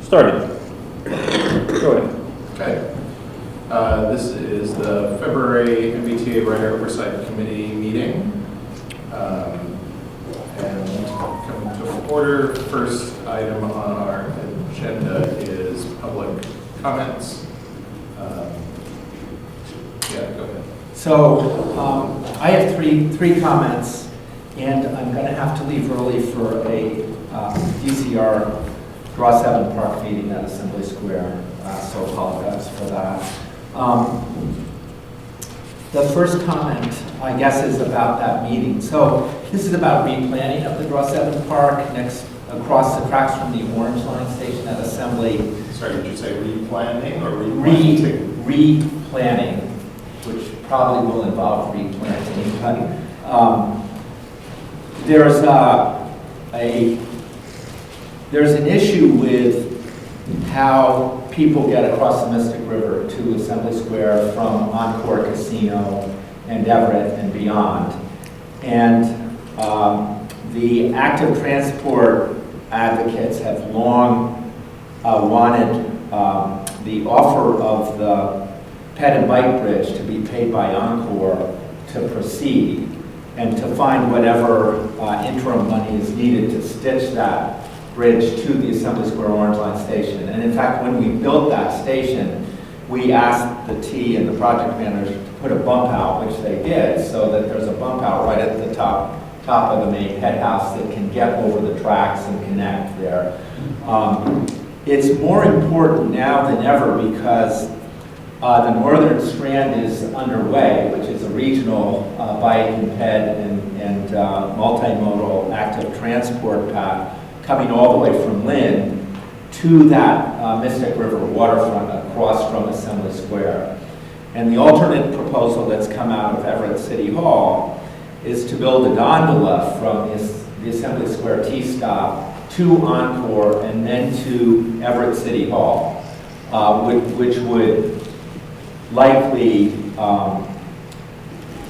started. Go ahead. Okay. This is the February MBTA Writer Oversight Committee meeting. And come to order, first item on our agenda is public comments. Yeah, go ahead. So I have three comments, and I'm going to have to leave early for a DCR Draw 7 Park meeting at Assembly Square, so apologize for that. The first comment, I guess, is about that meeting. So this is about replanning of the Draw 7 Park across the tracks from the Orange Line station at Assembly. Sorry, did you say replanning or replanting? Replanning, which probably will involve replanting. But there's an issue with how people get across the Mystic River to Assembly Square from Encore Casino and Everett and beyond. And the active transport advocates have long wanted the offer of the ped and bike bridge to be paid by Encore to proceed and to find whatever interim money is needed to stitch that bridge to the Assembly Square Orange Line station. And in fact, when we built that station, we asked the T and the project manager to put a bump out, which they did, so that there's a bump out right at the top of the main head house that can get over the tracks and connect there. It's more important now than ever because the Northern Strand is underway, which is a regional bike and ped and multimodal active transport path coming all the way from Lynn to that Mystic River waterfront across from Assembly Square. And the alternate proposal that's come out of Everett City Hall is to build a gondola from the Assembly Square T-stop to Encore and then to Everett City Hall, which would likely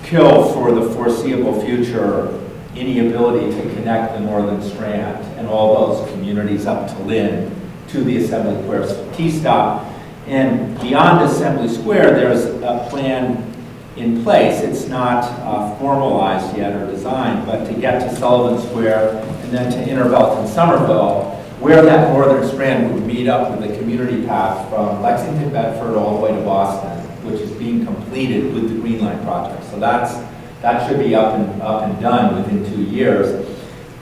kill for the foreseeable future any ability to connect the Northern Strand and all those communities up to Lynn to the Assembly Square T-stop. And beyond Assembly Square, there's a plan in place. It's not formalized yet or designed, but to get to Sullivan Square and then to Innerbelt and Somerville, where that Northern Strand would meet up with the community path from Lexington, Bedford, all the way to Boston, which is being completed with the Green Line project. So that should be up and done within 2 years.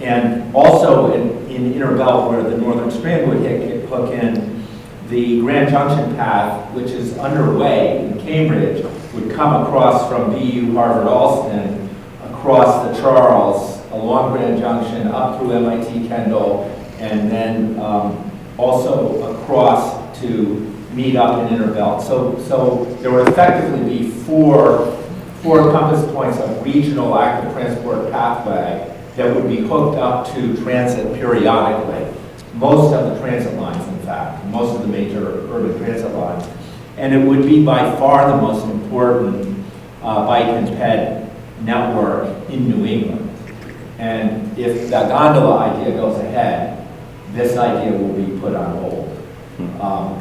And also in Innerbelt, where the Northern Strand would hook in, the Grand Junction path, which is underway in Cambridge, would come across from BU Harvard Alston, across the Charles, along Grand Junction, up through MIT Kendall, and then also across to meet up in Innerbelt. So there would effectively be four compass points of regional active transport pathway that would be hooked up to transit periodically. Most of the transit lines, in fact, most of the major urban transit lines. And it would be by far the most important bike and ped network in New England. And if the gondola idea goes ahead, this idea will be put on hold.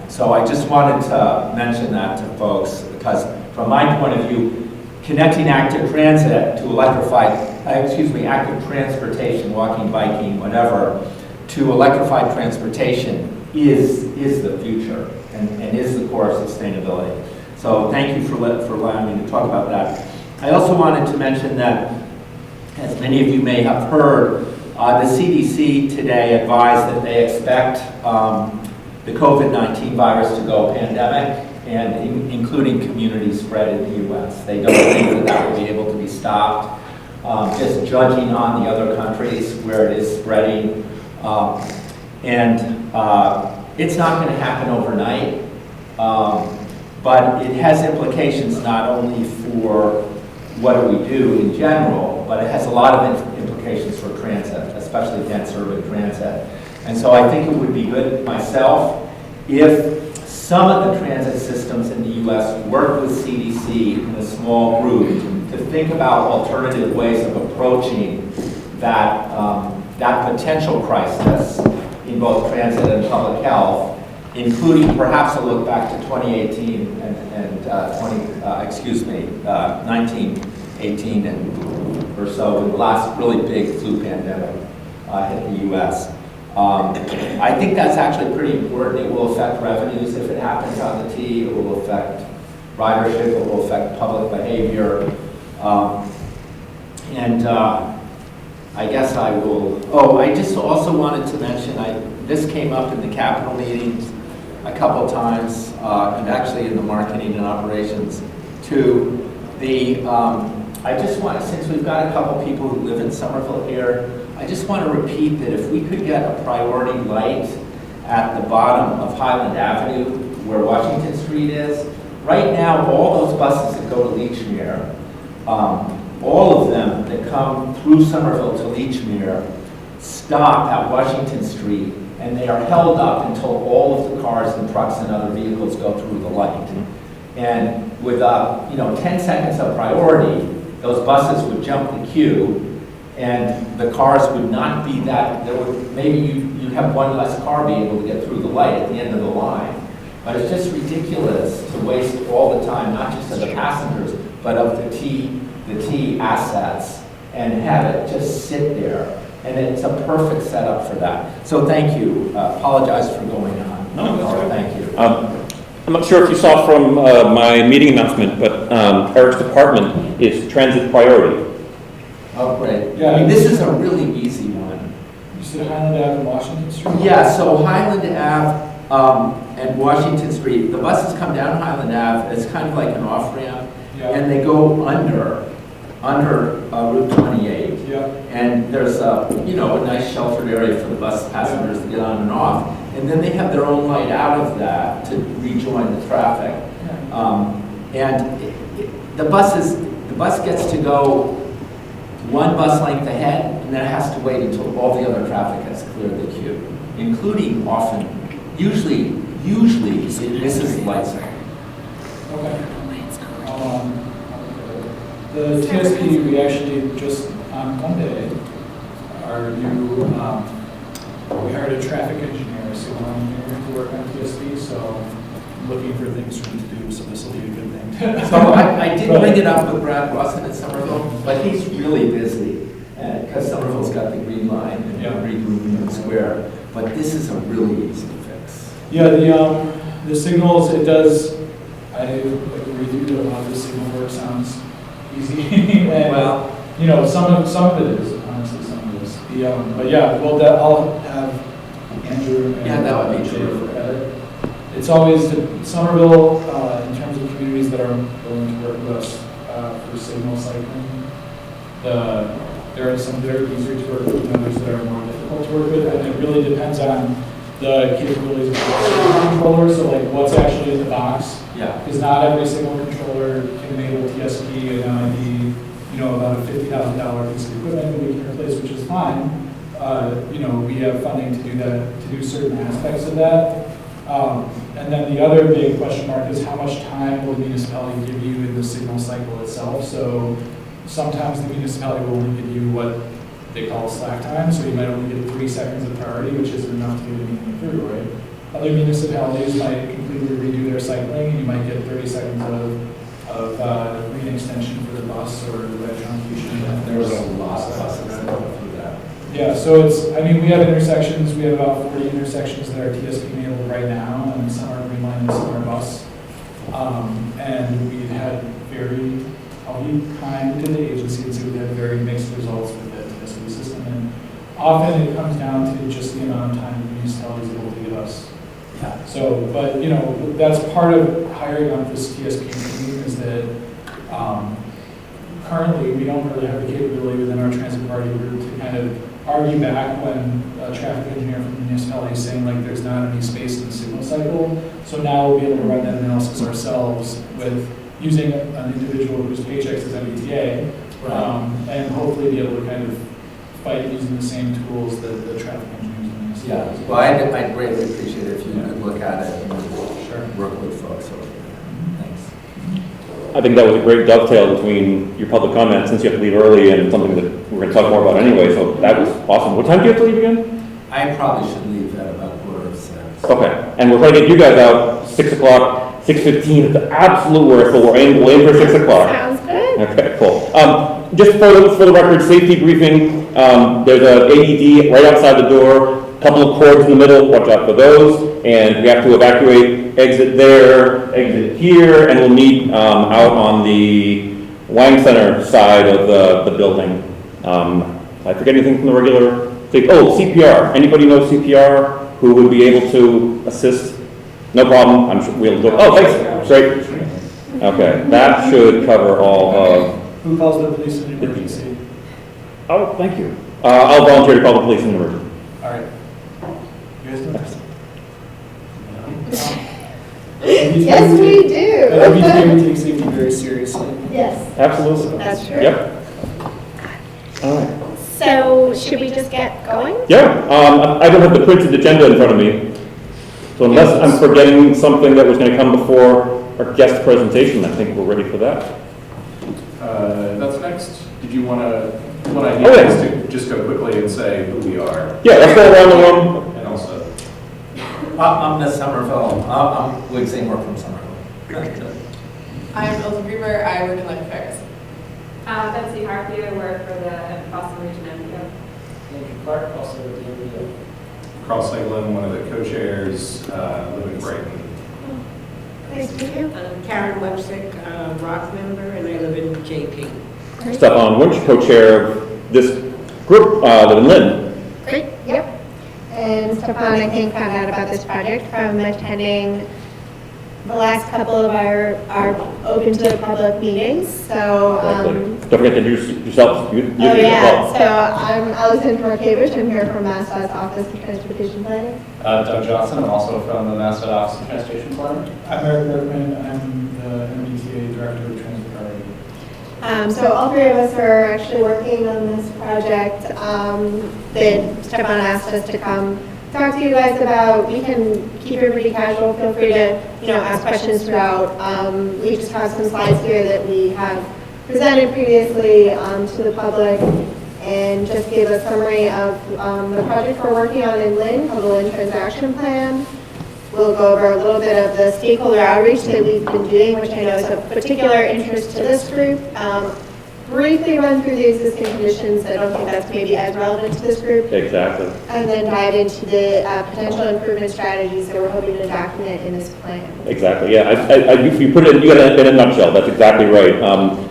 So I just wanted to mention that to folks because from my point of view, connecting active transit to active transportation, walking, biking, whatever, to electrified transportation is the future and is the core of sustainability. So thank you for allowing me to talk about that. I also wanted to mention that, as many of you may have heard, the CDC today advised that they expect the COVID-19 virus to go pandemic, and including community spread in the U.S. They don't think that will be able to be stopped. Just judging on the other countries where it is spreading. It's not going to happen overnight, but it has implications not only for what do we do in general, but it has a lot of implications for transit, especially dense urban transit. And so I think it would be good myself if some of the transit systems in the U.S. work with CDC in a small group to think about alternative ways of approaching that potential crisis in both transit and public health, including perhaps a look back to 2018 and 1918 or so, when the last really big flu pandemic hit the U.S. I think that's actually pretty important. It will affect revenues if it happens on the T. It will affect ridership. It will affect public behavior. I guess I will. Oh, I just also wanted to mention, this came up in the capital meetings a couple times, and actually in the marketing and operations too. I just want, since we've got a couple people who live in Somerville here, I just want to repeat that if we could get a priority light at the bottom of Highland Avenue, where Washington Street is, right now all those buses that go to Leechmere, all of them that come through Somerville to Leechmere stop at Washington Street, and they are held up until all of the cars and trucks and other vehicles go through the light. And with 10 seconds of priority, those buses would jump the queue, and the cars would not be that. Maybe you have one less car be able to get through the light at the end of the line. But it's just ridiculous to waste all the time, not just of the passengers, but of the T assets, and have it just sit there. And it's a perfect setup for that. So thank you. Apologize for going on. No, that's right. Thank you. I'm not sure if you saw from my meeting announcement, but Eric's department is transit priority. Oh, great. Yeah. I mean, this is a really easy one. You said Highland Ave and Washington Street? Yeah, so Highland Ave and Washington Street, the buses come down Highland Ave, it's kind of like an off-ramp, Yeah. and they go under Route 28. Yeah. And there's a nice sheltered area for the bus passengers to get on and off. And then they have their own light out of that to rejoin the traffic. The bus gets to go one bus length ahead, and then it has to wait until all the other traffic has cleared the queue, including usually this is light zone. Okay. The TSP, we actually just on Monday, we hired a traffic engineer, a civil engineer to work on TSP, so I'm looking for things for him to do, so this will be a good thing. So I did bring it up with Brad Watson at Somerville, but he's really busy, because Somerville's got the green line and Green Union Square, but this is a really easy fix. Yeah, the signals, it does, I agree with you, a lot of the signal work sounds easy. And, Well, some of it is, honestly, some of it is. But yeah, well, I'll have Andrew and Yeah, that would be Jay true. look at it. It's always, Somerville, in terms of communities that are willing to work with us for signal cycling, there are some very easier to work with, and others that are more difficult to work with, and it really depends on the capabilities of the controller, so like what's actually in the box. yeah. Because not every signal controller can enable TSP and MID, about a $50,000 piece of equipment that we can replace, which is fine. We have funding to do that, to do certain aspects of that. And then the other big question mark is how much time will the municipality give you in the signal cycle itself? So sometimes the municipality will only give you what they call slack time, so you might only get 3 seconds of priority, which isn't enough to get anything through, right? Other municipalities might completely redo their cycling, and you might get 30 seconds of green extension for the bus or the red truncation. There's a lot of buses that go through that. Yeah, so we have intersections, we have about 40 intersections that are TSP enabled right now, and some are green line and some are bus. And we've had I'll be kind to the agency and say we've had very mixed results with the TSP system. And often it comes down to just the amount of time the municipality is able to give us. Yeah. So, but that's part of hiring on this TSP team is that currently we don't really have the capability within our transit party group to kind of argue back when a traffic engineer from the municipality is saying like there's not any space in the signal cycle. So now we'll be able to run that analysis ourselves with using an individual whose paycheck is MBTA, and hopefully be able to kind of fight using the same tools that the traffic engineers use. Yeah, well, I'd greatly appreciate it if you could look at it and work with folks over there. Thanks. I think that was a great dovetail between your public comment, since you have to leave early, and something that we're going to talk more about anyway, so that was awesome. What time do you have to leave again? I probably should leave at about 5:45. Okay, and we're trying to get you guys out 6 o'clock, 6:15 at the absolute worst, so we'll aim for 6 o'clock. Sounds good. Okay, cool. Just for the record, safety briefing, there's a AED right outside the door, a couple of cords in the middle, watch out for those, and we have to evacuate, exit there, exit here, and we'll meet out on the wine center side of the building. I forget anything from the regular, CPR. Anybody know CPR who would be able to assist? No problem, I'm sure we'll do. Oh, thanks, great. Okay, that should cover all of. Who calls the police in an emergency? Oh, thank you. I'll volunteer to call the police in an emergency. All right. You guys know this? Yes, we do. MBTA takes safety very seriously. Yes, Absolutely. that's true. Yep. All right. So should we just get going? Yeah, I don't have the printed agenda in front of me. So unless I'm forgetting something that was going to come before our guest presentation, I think we're ready for that. That's next. Did you want to, what I Oh, yeah. is to just go quickly and say who we are? Yeah, let's go around the room. And also, I'm Miss Somerville. I'm Wig Seymour from Somerville. I'm Elsa Grieber. I work in life affairs. Betsy Harvey, I work for the Boston Region MBTA. Andrew Clark, also with the MBTA. Carl Seglin, one of the co-chairs, live in Brighton. Nice to meet you. Karen Websick, Rock member, and I live in JP. Stefan Wunsch, co-chair of this group, live in Lynn. Great, yep. And Stefan, I think, found out about this project from attending the last couple of our open to the public meetings, so. Don't forget to introduce yourself. Oh, yeah, so I'm Alexandra Markevich, I'm here from MassDOT's Office of Transportation Planning. Doug Johnson, I'm also from the MassDOT Office of Transportation Planning. I'm Eric Bergman, I'm the MBTA Director of Transit Authority. So all three of us are actually working on this project that Stefan asked us to come talk to you guys about. We can keep it pretty casual. Feel free to, ask questions throughout. We just have some slides here that we have presented previously to the public and just give a summary of the project we're working on in Lynn called the Lynn Transaction Plan. We'll go over a little bit of the stakeholder outreach that we've been doing, which I know is of particular interest to this group. Briefly run through the existing conditions. I don't think that's maybe as relevant to this group. Exactly. And then dive into the potential improvement strategies that we're hoping to document in this plan. Exactly, yeah. You put it in a nutshell, that's exactly right.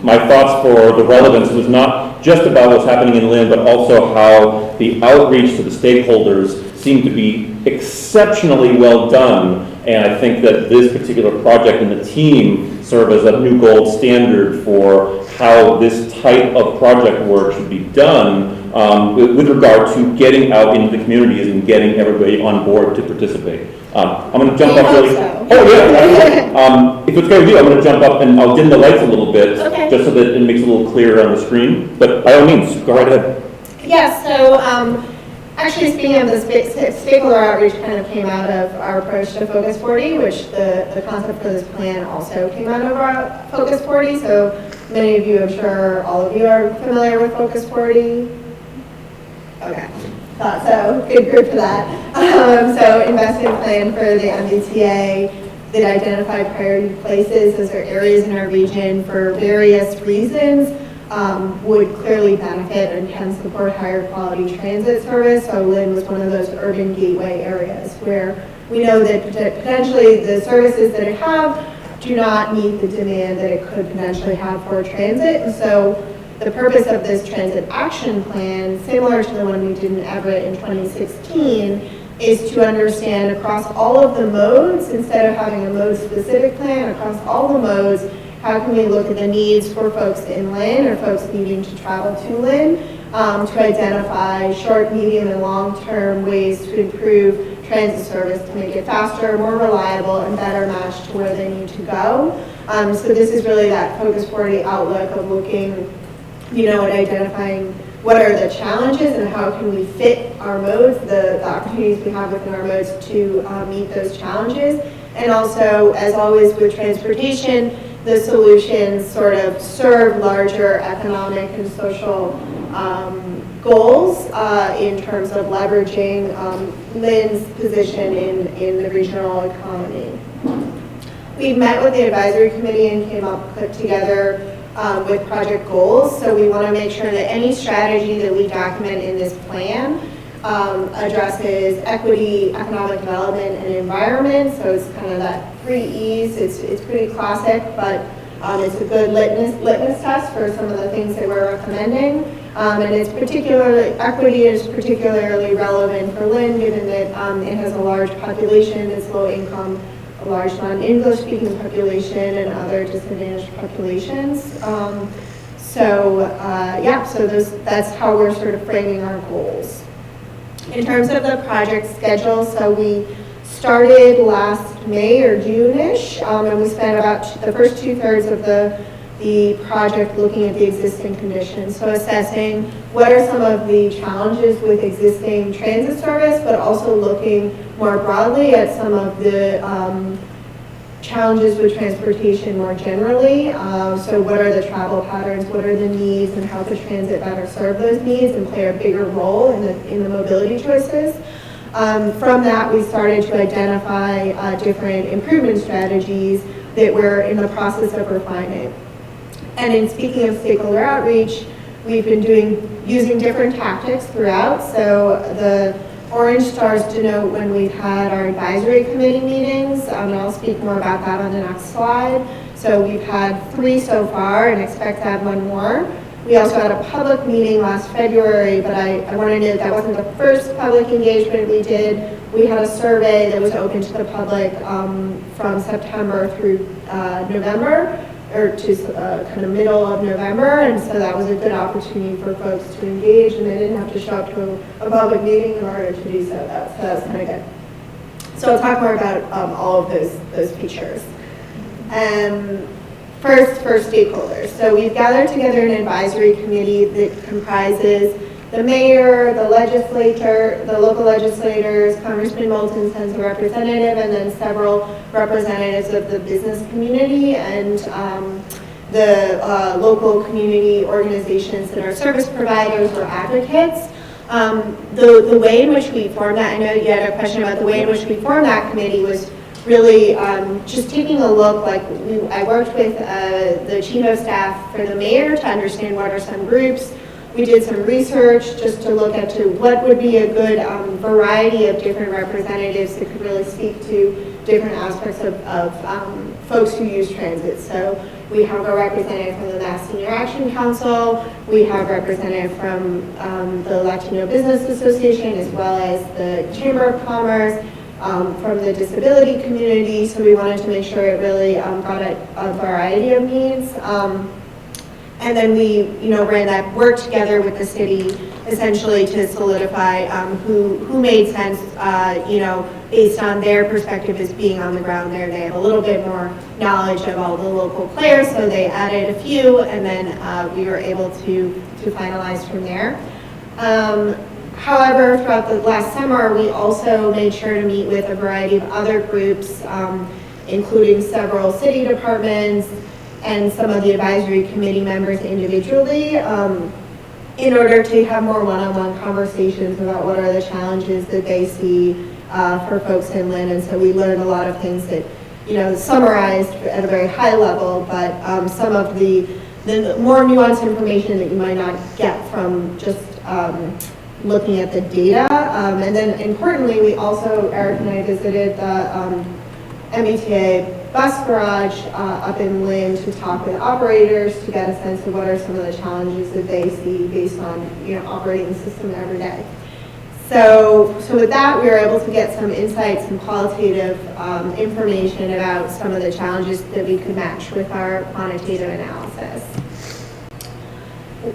My thoughts for the relevance was not just about what's happening in Lynn, but also how the outreach to the stakeholders seemed to be exceptionally well done. And I think that this particular project and the team serve as a new gold standard for how this type of project work should be done with regard to getting out into the communities and getting everybody on board to participate. I'm going to jump up really. So. Oh yeah. If it's okay with you, I'm going to jump up and I'll dim the lights a little bit, Okay. just so that it makes it a little clearer on the screen. But by all means, go right ahead. Yeah, so actually speaking of the stakeholder outreach kind of came out of our approach to Focus 40, which the concept for this plan also came out of our Focus 40. So many of you, I'm sure all of you are familiar with Focus 40. Okay, thought so. Good group for that. So investment plan for the MBTA that identified priority places. Those are areas in our region for various reasons would clearly benefit and can support higher quality transit service. So Lynn was one of those urban gateway areas where we know that potentially the services that it have do not meet the demand that it could potentially have for transit. And so the purpose of this transit action plan, similar to the one we did in Everett in 2016, is to understand across all of the modes, instead of having a mode-specific plan, across all the modes, how can we look at the needs for folks in Lynn or folks needing to travel to Lynn to identify short, medium, and long-term ways to improve transit service to make it faster, more reliable, and better matched to where they need to go. So this is really that Focus 40 outlook of looking, at identifying what are the challenges and how can we fit our modes, the opportunities we have within our modes to meet those challenges. And also, as always with transportation, the solutions sort of serve larger economic and social goals in terms of leveraging Lynn's position in the regional economy. We met with the advisory committee and put together with project goals. So we want to make sure that any strategy that we document in this plan addresses equity, economic development, and environment. So it's kind of that 3 E's. It's pretty classic, but it's a good litmus test for some of the things that we're recommending. And it's equity is particularly relevant for Lynn, given that it has a large population, it's low income, a large non-English speaking population, and other disadvantaged populations. So that's how we're sort of framing our goals. In terms of the project schedule, so we started last May or June-ish, and we spent about the first 2/3 of the project looking at the existing conditions. So assessing what are some of the challenges with existing transit service, but also looking more broadly at some of the challenges with transportation more generally. So what are the travel patterns, what are the needs, and how does transit better serve those needs and play a bigger role in the mobility choices. From that, we started to identify different improvement strategies that we're in the process of refining. And in speaking of stakeholder outreach, we've been using different tactics throughout. So the orange stars denote when we've had our advisory committee meetings, and I'll speak more about that on the next slide. So we've had 3 so far and expect to have 1 more. We also had a public meeting last February, but I want to note that wasn't the first public engagement we did. We had a survey that was open to the public from September through November, or to kind of middle of November, and so that was a good opportunity for folks to engage, and they didn't have to show up to a public meeting in order to do so. That's kind of good. So I'll talk more about all of those features. First, for stakeholders. So we've gathered together an advisory committee that comprises the mayor, the legislator, the local legislators, Congressman Moulton sends a representative, and then several representatives of the business community and the local community organizations that are service providers or advocates. The way in which we formed that, I know you had a question about the way in which we formed that committee, was really just taking a look, I worked with the chief of staff for the mayor to understand what are some groups. We did some research just to look at what would be a good variety of different representatives that could really speak to different aspects of folks who use transit. So we have a representative from the Mass Senior Action Council, we have a representative from the Latino Business Association, as well as the Chamber of Commerce, from the disability community. So we wanted to make sure it really brought a variety of needs. And then we, ran that work together with the city, essentially to solidify who made sense, based on their perspective as being on the ground there. They have a little bit more knowledge of all the local players, so they added a few, and then we were able to finalize from there. However, throughout the last summer, we also made sure to meet with a variety of other groups, including several city departments, and some of the advisory committee members individually, in order to have more one-on-one conversations about what are the challenges that they see for folks in Lynn. And so we learned a lot of things that, summarized at a very high level, but some of the more nuanced information that you might not get from just looking at the data. And then importantly, we also, Eric and I visited the MBTA bus garage up in Lynn to talk with operators to get a sense of what are some of the challenges that they see based on operating the system every day. So with that, we were able to get some insights and qualitative information about some of the challenges that we could match with our quantitative analysis.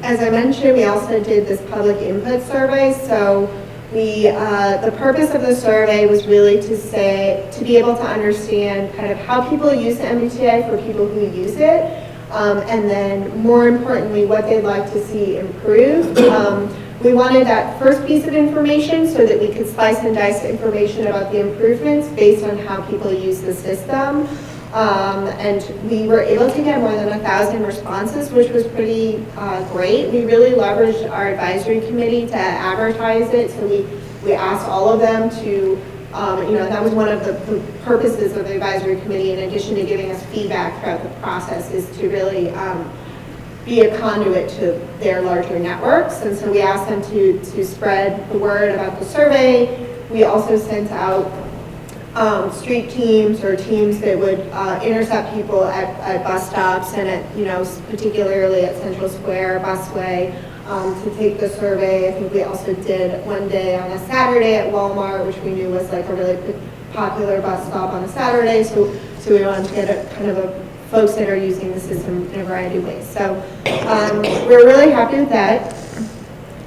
As I mentioned, we also did this public input survey. So the purpose of the survey was really to be able to understand kind of how people use the MBTA for people who use it, and then more importantly, what they'd like to see improved. We wanted that first piece of information so that we could slice and dice information about the improvements based on how people use the system. And we were able to get more than 1,000 responses, which was pretty great. We really leveraged our advisory committee to advertise it. So we asked all of them to, that was one of the purposes of the advisory committee, in addition to giving us feedback throughout the process, is to really be a conduit to their larger networks. And so we asked them to spread the word about the survey. We also sent out street teams or teams that would intercept people at bus stops and at, particularly at Central Square, Busway, to take the survey. I think we also did one day on a Saturday at Walmart, which we knew was like a really popular bus stop on a Saturday. So we wanted to get a kind of a folks that are using the system in a variety of ways. So we're really happy with that.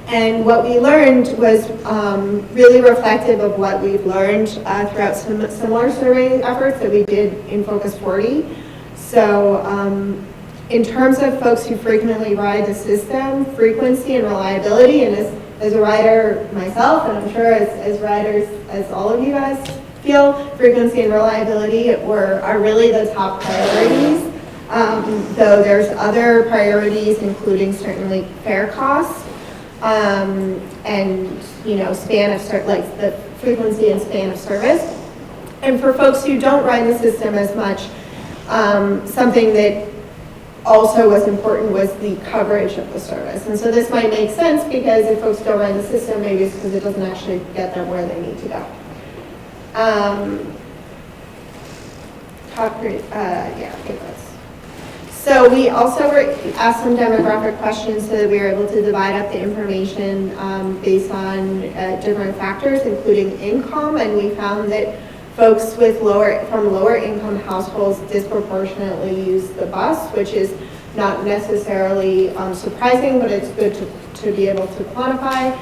And what we learned was really reflective of what we've learned throughout some similar survey efforts that we did in Focus 40. So in terms of folks who frequently ride the system, frequency and reliability, and as a rider myself, and I'm sure as riders, as all of you guys feel, frequency and reliability are really the top priorities. Though there's other priorities, including certainly fare costs. And span of like the frequency and span of service. And for folks who don't ride the system as much, something that also was important was the coverage of the service. And so this might make sense because if folks don't ride the system, maybe it's because it doesn't actually get them where they need to go. So we also asked some demographic questions so that we were able to divide up the information based on different factors, including income, and we found that folks from lower income households disproportionately use the bus, which is not necessarily surprising, but it's good to be able to quantify.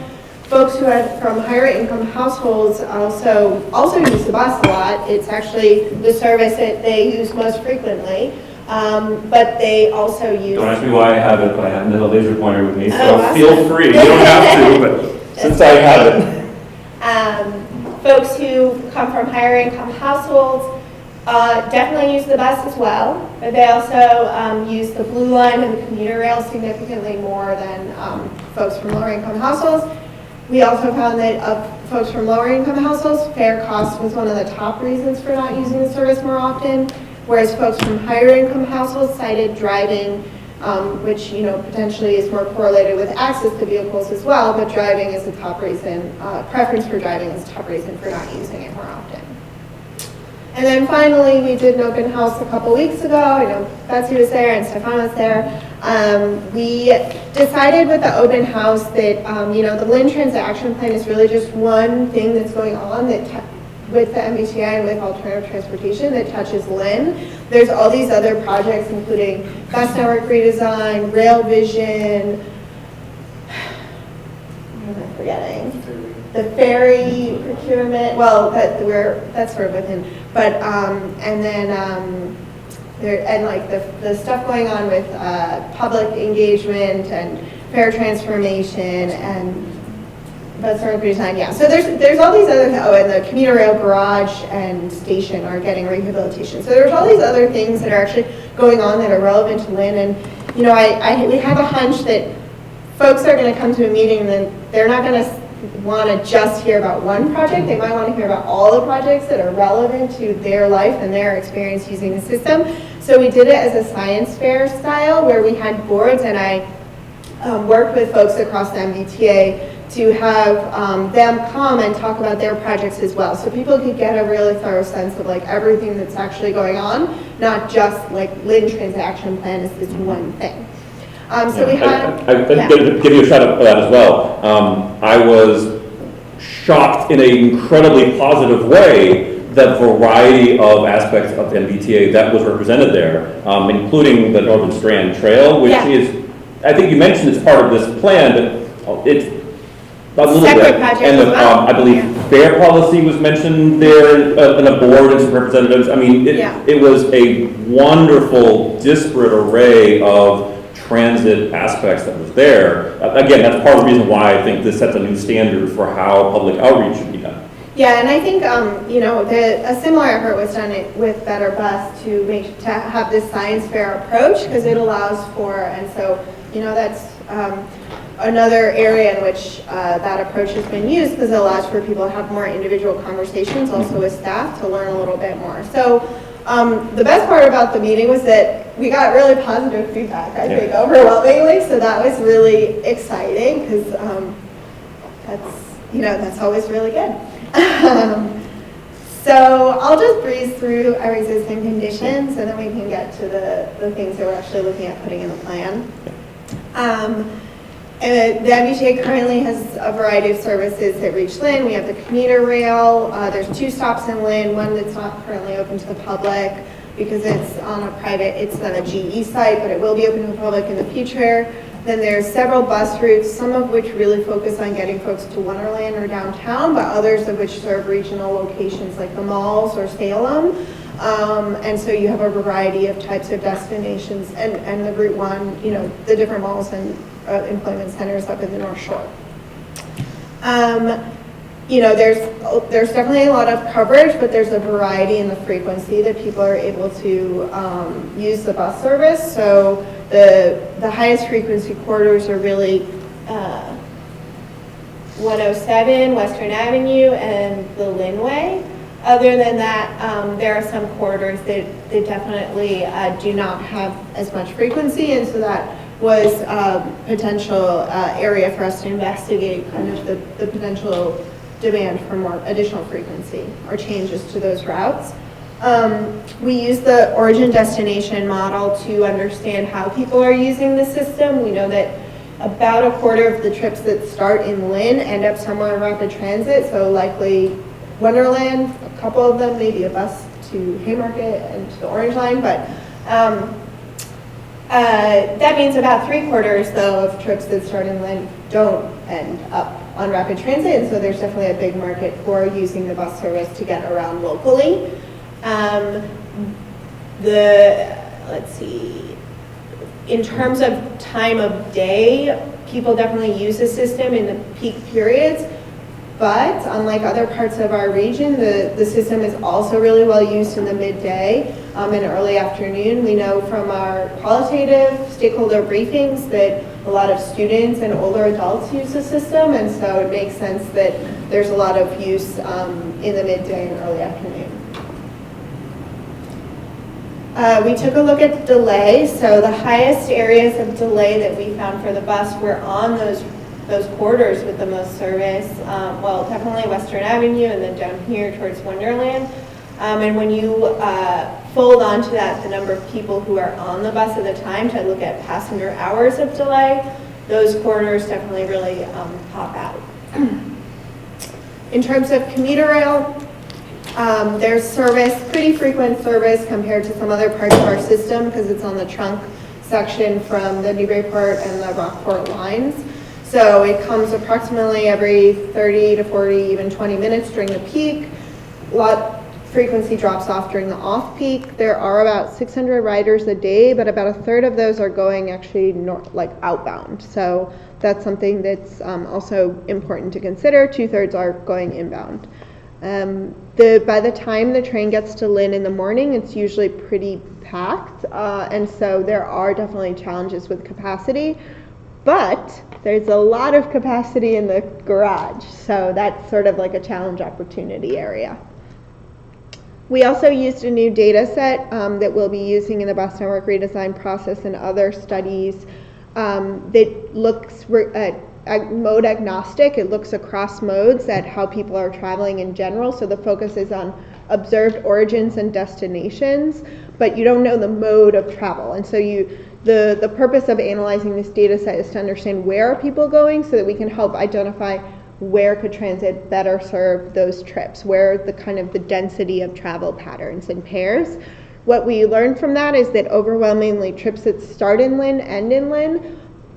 Folks who are from higher income households also use the bus a lot. It's actually the service that they use most frequently. But they also use... Don't ask me why I have it, but I have a laser pointer with me, so awesome. Feel free. You don't have to, but since I have it. Folks who come from higher income households definitely use the bus as well, but they also use the Blue Line and the commuter rail significantly more than folks from lower income households. We also found that of folks from lower income households, fare cost was one of the top reasons for not using the service more often. Whereas folks from higher income households cited driving, which potentially is more correlated with access to vehicles as well, but driving is a top reason, preference for driving is a top reason for not using it more often. And then finally, we did an open house a couple weeks ago. I know Betsy was there and Stefan was there. We decided with the open house that, the Lynn transaction plan is really just one thing that's going on with the MBTA and with alternative transportation that touches Lynn. There's all these other projects, including bus network redesign, rail vision, what am I forgetting? The ferry procurement, well, that's sort of within, but, and then the stuff going on with public engagement and fare transformation and bus network redesign, yeah. So there's all these other, and the commuter rail garage and station are getting rehabilitation. So there's all these other things that are actually going on that are relevant to Lynn, and we have a hunch that folks are going to come to a meeting and then they're not going to want to just hear about one project. They might want to hear about all the projects that are relevant to their life and their experience using the system. So we did it as a science fair style where we had boards, and I worked with folks across the MBTA to have them come and talk about their projects as well. So people could get a really thorough sense of like everything that's actually going on, not just like Lynn transaction plan is this one thing. So we had... I'm going to give you a shout out for that as well. I was shocked in an incredibly positive way the variety of aspects of the MBTA that was represented there, including the Northern Strand Trail, which is, I think you mentioned it's part of this plan, but it's a little bit. And I believe fare policy was mentioned there in a board and some representatives. I mean, it was a wonderful, disparate array of transit aspects that was there. Again, that's part of the reason why I think this sets a new standard for how public outreach should be done. Yeah, and I think, a similar effort was done with Better Bus to have this science fair approach, because it allows for, and so, that's another area in which that approach has been used, because it allows for people to have more individual conversations, also with staff, to learn a little bit more. So the best part about the meeting was that we got really positive feedback, I think, overwhelmingly, so that was really exciting, because that's always really good. So I'll just breeze through our existing conditions, and then we can get to the things that we're actually looking at putting in the plan. And the MBTA currently has a variety of services that reach Lynn. We have the commuter rail. There's 2 stops in Lynn, one that's not currently open to the public because it's on it's on a GE site, but it will be open to the public in the future. Then there's several bus routes, some of which really focus on getting folks to Wonderland or downtown, but others of which serve regional locations like the malls or Salem. And so you have a variety of types of destinations, and the Route 1, the different malls and employment centers up in the North Shore. There's definitely a lot of coverage, but there's a variety in the frequency that people are able to use the bus service. So the highest frequency corridors are really 107, Western Avenue, and the Linway. Other than that, there are some corridors that definitely do not have as much frequency, and so that was a potential area for us to investigate, kind of the potential demand for more additional frequency or changes to those routes. We use the origin destination model to understand how people are using the system. We know that about a quarter of the trips that start in Lynn end up somewhere in rapid transit, so likely Wonderland, a couple of them, maybe a bus to Haymarket and to the Orange Line, but that means about 3/4 though of trips that start in Lynn don't end up on rapid transit, and so there's definitely a big market for using the bus service to get around locally. Let's see, in terms of time of day, people definitely use the system in the peak periods, but unlike other parts of our region, the system is also really well used in the midday and early afternoon. We know from our qualitative stakeholder briefings that a lot of students and older adults use the system, and so it makes sense that there's a lot of use in the midday and early afternoon. We took a look at delay. So the highest areas of delay that we found for the bus were on those corridors with the most service. Well, definitely Western Avenue, and then down here towards Wonderland. And when you fold onto that the number of people who are on the bus at the time to look at passenger hours of delay, those corridors definitely really pop out. In terms of commuter rail, there's service, pretty frequent service compared to some other parts of our system because it's on the trunk section from the Newburyport and the Rockport lines. So it comes approximately every 30 to 40, even 20 minutes during the peak. Frequency drops off during the off-peak. There are about 600 riders a day, but about a third of those are going actually outbound. So that's something that's also important to consider. 2/3 are going inbound. By the time the train gets to Lynn in the morning, it's usually pretty packed, and so there are definitely challenges with capacity, but there's a lot of capacity in the garage, so that's sort of like a challenge opportunity area. We also used a new data set that we'll be using in the bus network redesign process and other studies that looks mode agnostic. It looks across modes at how people are traveling in general. So the focus is on observed origins and destinations, but you don't know the mode of travel. And so the purpose of analyzing this data set is to understand where are people going so that we can help identify where could transit better serve those trips, where the kind of the density of travel patterns and pairs. What we learned from that is that overwhelmingly trips that start in Lynn end in Lynn,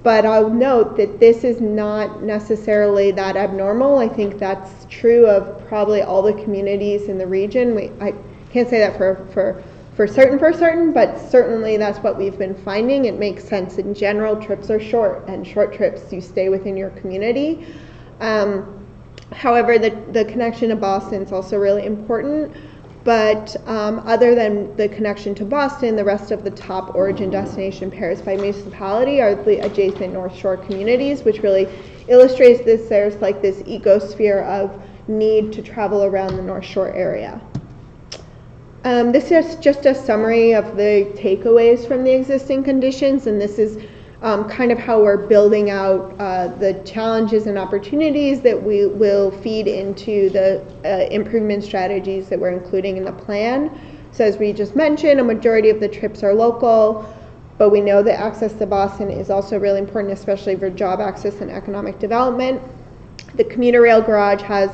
but I'll note that this is not necessarily that abnormal. I think that's true of probably all the communities in the region. I can't say that for certain, but certainly that's what we've been finding. It makes sense in general. Trips are short, and short trips you stay within your community. However, the connection to Boston is also really important. But other than the connection to Boston, the rest of the top origin destination pairs by municipality are the adjacent North Shore communities, which really illustrates this. There's like this ecosphere of need to travel around the North Shore area. This is just a summary of the takeaways from the existing conditions, and this is kind of how we're building out the challenges and opportunities that we will feed into the improvement strategies that we're including in the plan. So as we just mentioned, a majority of the trips are local, but we know that access to Boston is also really important, especially for job access and economic development. The commuter rail garage has,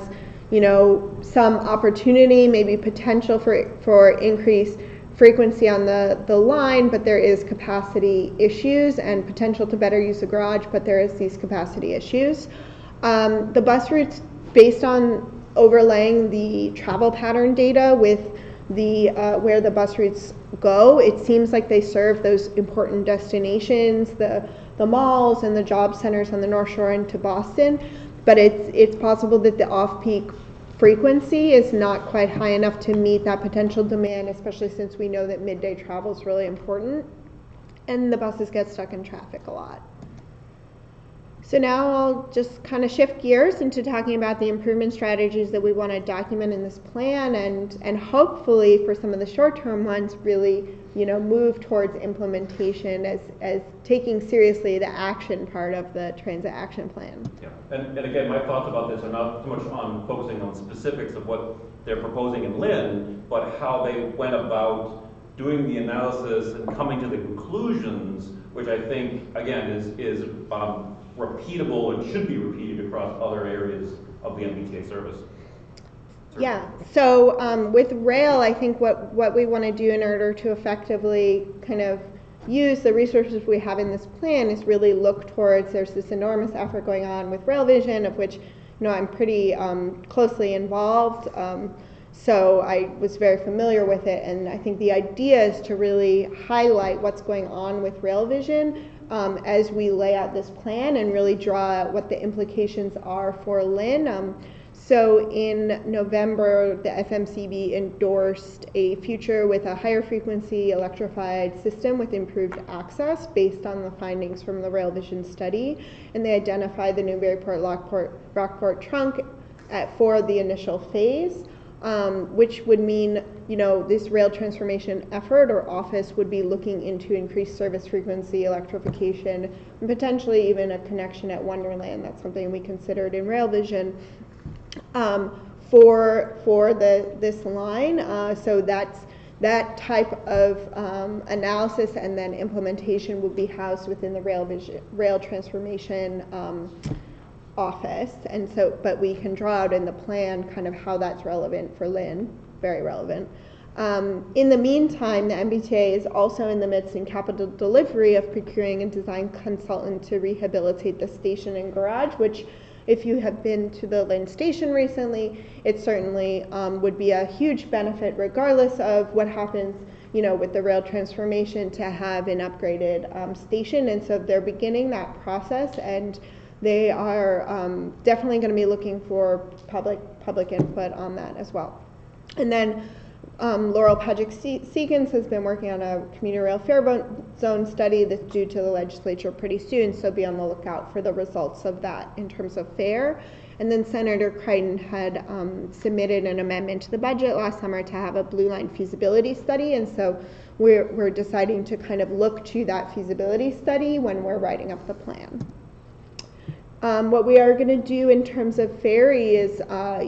some opportunity, maybe potential for increased frequency on the line, but there is capacity issues and potential to better use the garage, but there is these capacity issues. The bus routes, based on overlaying the travel pattern data with the where the bus routes go, it seems like they serve those important destinations, the malls and the job centers on the North Shore into Boston, but it's possible that the off-peak frequency is not quite high enough to meet that potential demand, especially since we know that midday travel is really important and the buses get stuck in traffic a lot. So now I'll just kind of shift gears into talking about the improvement strategies that we want to document in this plan, and hopefully for some of the short-term ones really move towards implementation as taking seriously the action part of the transit action plan. Yeah, and again, my thoughts about this are not so much on focusing on specifics of what they're proposing in Lynn, but how they went about doing the analysis and coming to the conclusions, which I think, again, is repeatable and should be repeated across other areas of the MBTA service. Yeah, so with rail, I think what we want to do in order to effectively kind of use the resources we have in this plan is really look towards, there's this enormous effort going on with Rail Vision, of which I'm pretty closely involved. So I was very familiar with it, and I think the idea is to really highlight what's going on with Rail Vision as we lay out this plan and really draw out what the implications are for Lynn. So in November, the FMCB endorsed a future with a higher frequency electrified system with improved access based on the findings from the Rail Vision study, and they identified the Newburyport-Rockport trunk for the initial phase. Which would mean, this rail transformation effort or office would be looking into increased service frequency, electrification, and potentially even a connection at Wonderland. That's something we considered in Rail Vision for this line. So that type of analysis and then implementation would be housed within the rail transformation office, and so, but we can draw out in the plan kind of how that's relevant for Lynn, very relevant. In the meantime, the MBTA is also in the midst in capital delivery of procuring a design consultant to rehabilitate the station and garage, which if you have been to the Lynn station recently, it certainly would be a huge benefit regardless of what happens with the rail transformation to have an upgraded station, and so they're beginning that process, and they are definitely going to be looking for public input on that as well. And then Laurel Paget-Seekins has been working on a commuter rail fare zone study that's due to the legislature pretty soon, so be on the lookout for the results of that in terms of fare. And then Senator Crichton had submitted an amendment to the budget last summer to have a Blue Line feasibility study, and so we're deciding to kind of look to that feasibility study when we're writing up the plan. What we are going to do in terms of ferry is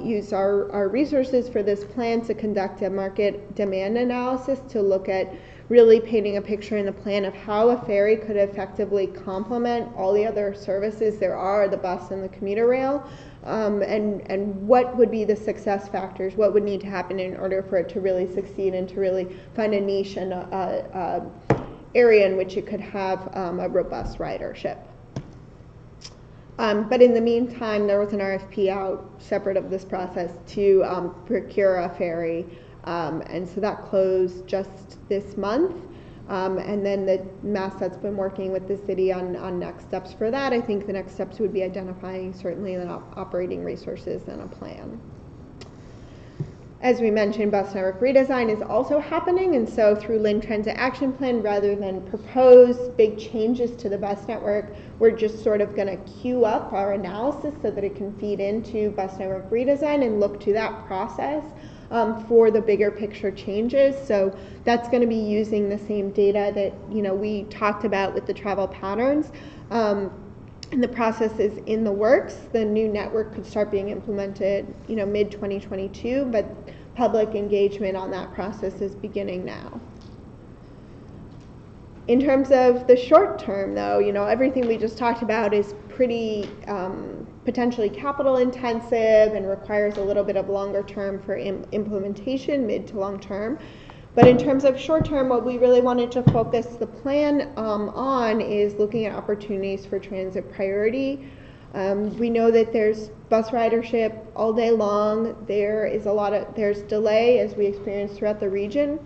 use our resources for this plan to conduct a market demand analysis to look at really painting a picture in the plan of how a ferry could effectively complement all the other services there are, the bus and the commuter rail, and what would be the success factors, what would need to happen in order for it to really succeed and to really find a niche and a area in which it could have a robust ridership. But in the meantime, there was an RFP out separate of this process to procure a ferry, and so that closed just this month. And then the Masset's been working with the city on next steps for that. I think the next steps would be identifying certainly the operating resources and a plan. As we mentioned, bus network redesign is also happening, and so through Lynn Transit Action Plan, rather than propose big changes to the bus network, we're just sort of going to queue up our analysis so that it can feed into bus network redesign and look to that process for the bigger picture changes. So that's going to be using the same data that we talked about with the travel patterns. And the process is in the works. The new network could start being implemented, mid-2022, but public engagement on that process is beginning now. In terms of the short term, though, everything we just talked about is pretty potentially capital intensive and requires a little bit of longer term for implementation, mid to long term. But in terms of short term, what we really wanted to focus the plan on is looking at opportunities for transit priority. We know that there's bus ridership all day long. There's delay, as we experience throughout the region.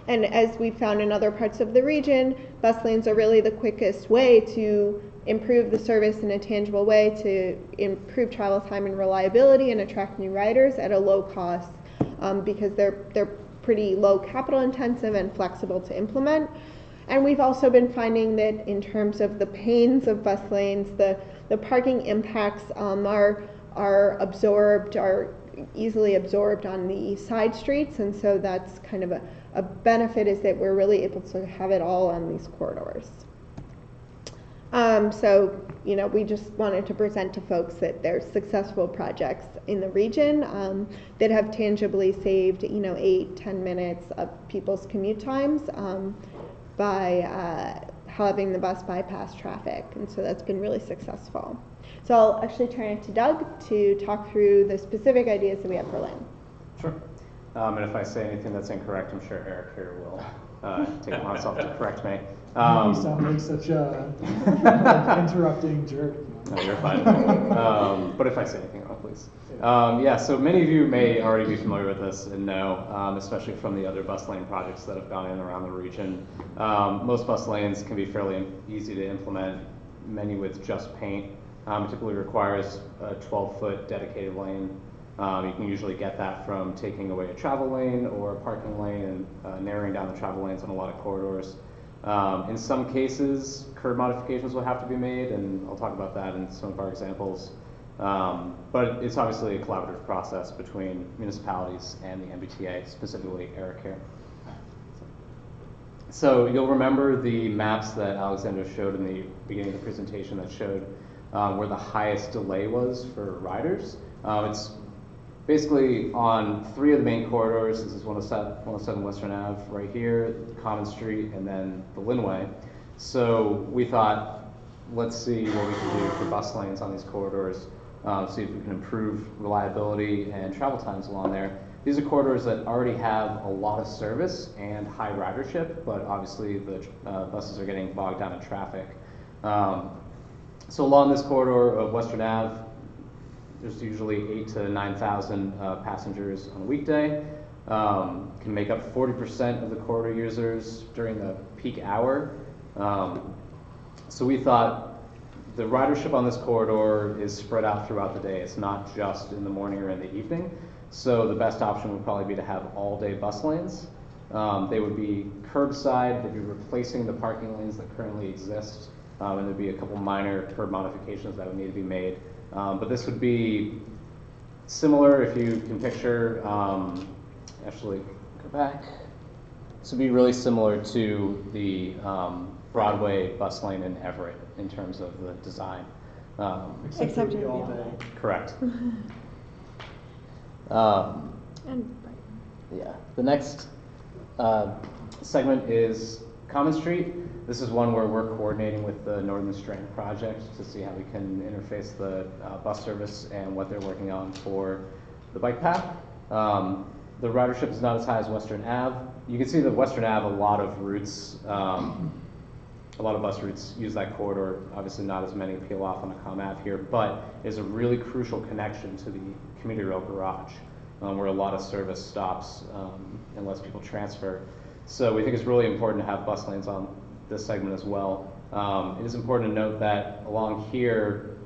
And as we found in other parts of the region, bus lanes are really the quickest way to improve the service in a tangible way, to improve travel time and reliability and attract new riders at a low cost, because they're pretty low capital intensive and flexible to implement. And we've also been finding that in terms of the pains of bus lanes, the parking impacts are easily absorbed on the side streets, and so that's kind of a benefit, is that we're really able to have it all on these corridors. So we just wanted to present to folks that there's successful projects in the region that have tangibly saved 8-10 minutes of people's commute times by having the bus bypass traffic, and so that's been really successful. So I'll actually turn it to Doug to talk through the specific ideas that we have for Lynn. Sure. And if I say anything that's incorrect, I'm sure Eric here will take it on himself to correct me. You sound like such a interrupting jerk. No, you're fine. But if I say anything wrong, please. So many of you may already be familiar with this and know, especially from the other bus lane projects that have gone in around the region. Most bus lanes can be fairly easy to implement, many with just paint. It typically requires a 12-foot dedicated lane. You can usually get that from taking away a travel lane or a parking lane and narrowing down the travel lanes on a lot of corridors. In some cases, curb modifications will have to be made, and I'll talk about that in some of our examples. But it's obviously a collaborative process between municipalities and the MBTA, specifically Eric here. So you'll remember the maps that Alexander showed in the beginning of the presentation that showed where the highest delay was for riders. It's basically on 3 of the main corridors. This is 107 Western Ave right here, Common Street, and then the Linway. So we thought, let's see what we can do for bus lanes on these corridors, see if we can improve reliability and travel times along there. These are corridors that already have a lot of service and high ridership, but obviously the buses are getting bogged down in traffic. So along this corridor of Western Ave, there's usually 8,000 to 9,000 passengers on a weekday. Can make up 40% of the corridor users during the peak hour. So we thought the ridership on this corridor is spread out throughout the day. It's not just in the morning or in the evening. So the best option would probably be to have all-day bus lanes. They would be curbside. They'd be replacing the parking lanes that currently exist. And there'd be a couple minor curb modifications that would need to be made. But this would be similar, if you can picture, actually go back. This would be really similar to the Broadway bus lane in Everett in terms of the design. Except it would be all day. Correct. The next segment is Common Street. This is one where we're coordinating with the Northern Strand project to see how we can interface the bus service and what they're working on for the bike path. The ridership is not as high as Western Ave. You can see that Western Ave, a lot of bus routes use that corridor. Obviously not as many peel off on a Comm Ave here, but it's a really crucial connection to the commuter rail garage, where a lot of service stops and lets people transfer. So we think it's really important to have bus lanes on this segment as well. It is important to note that along here,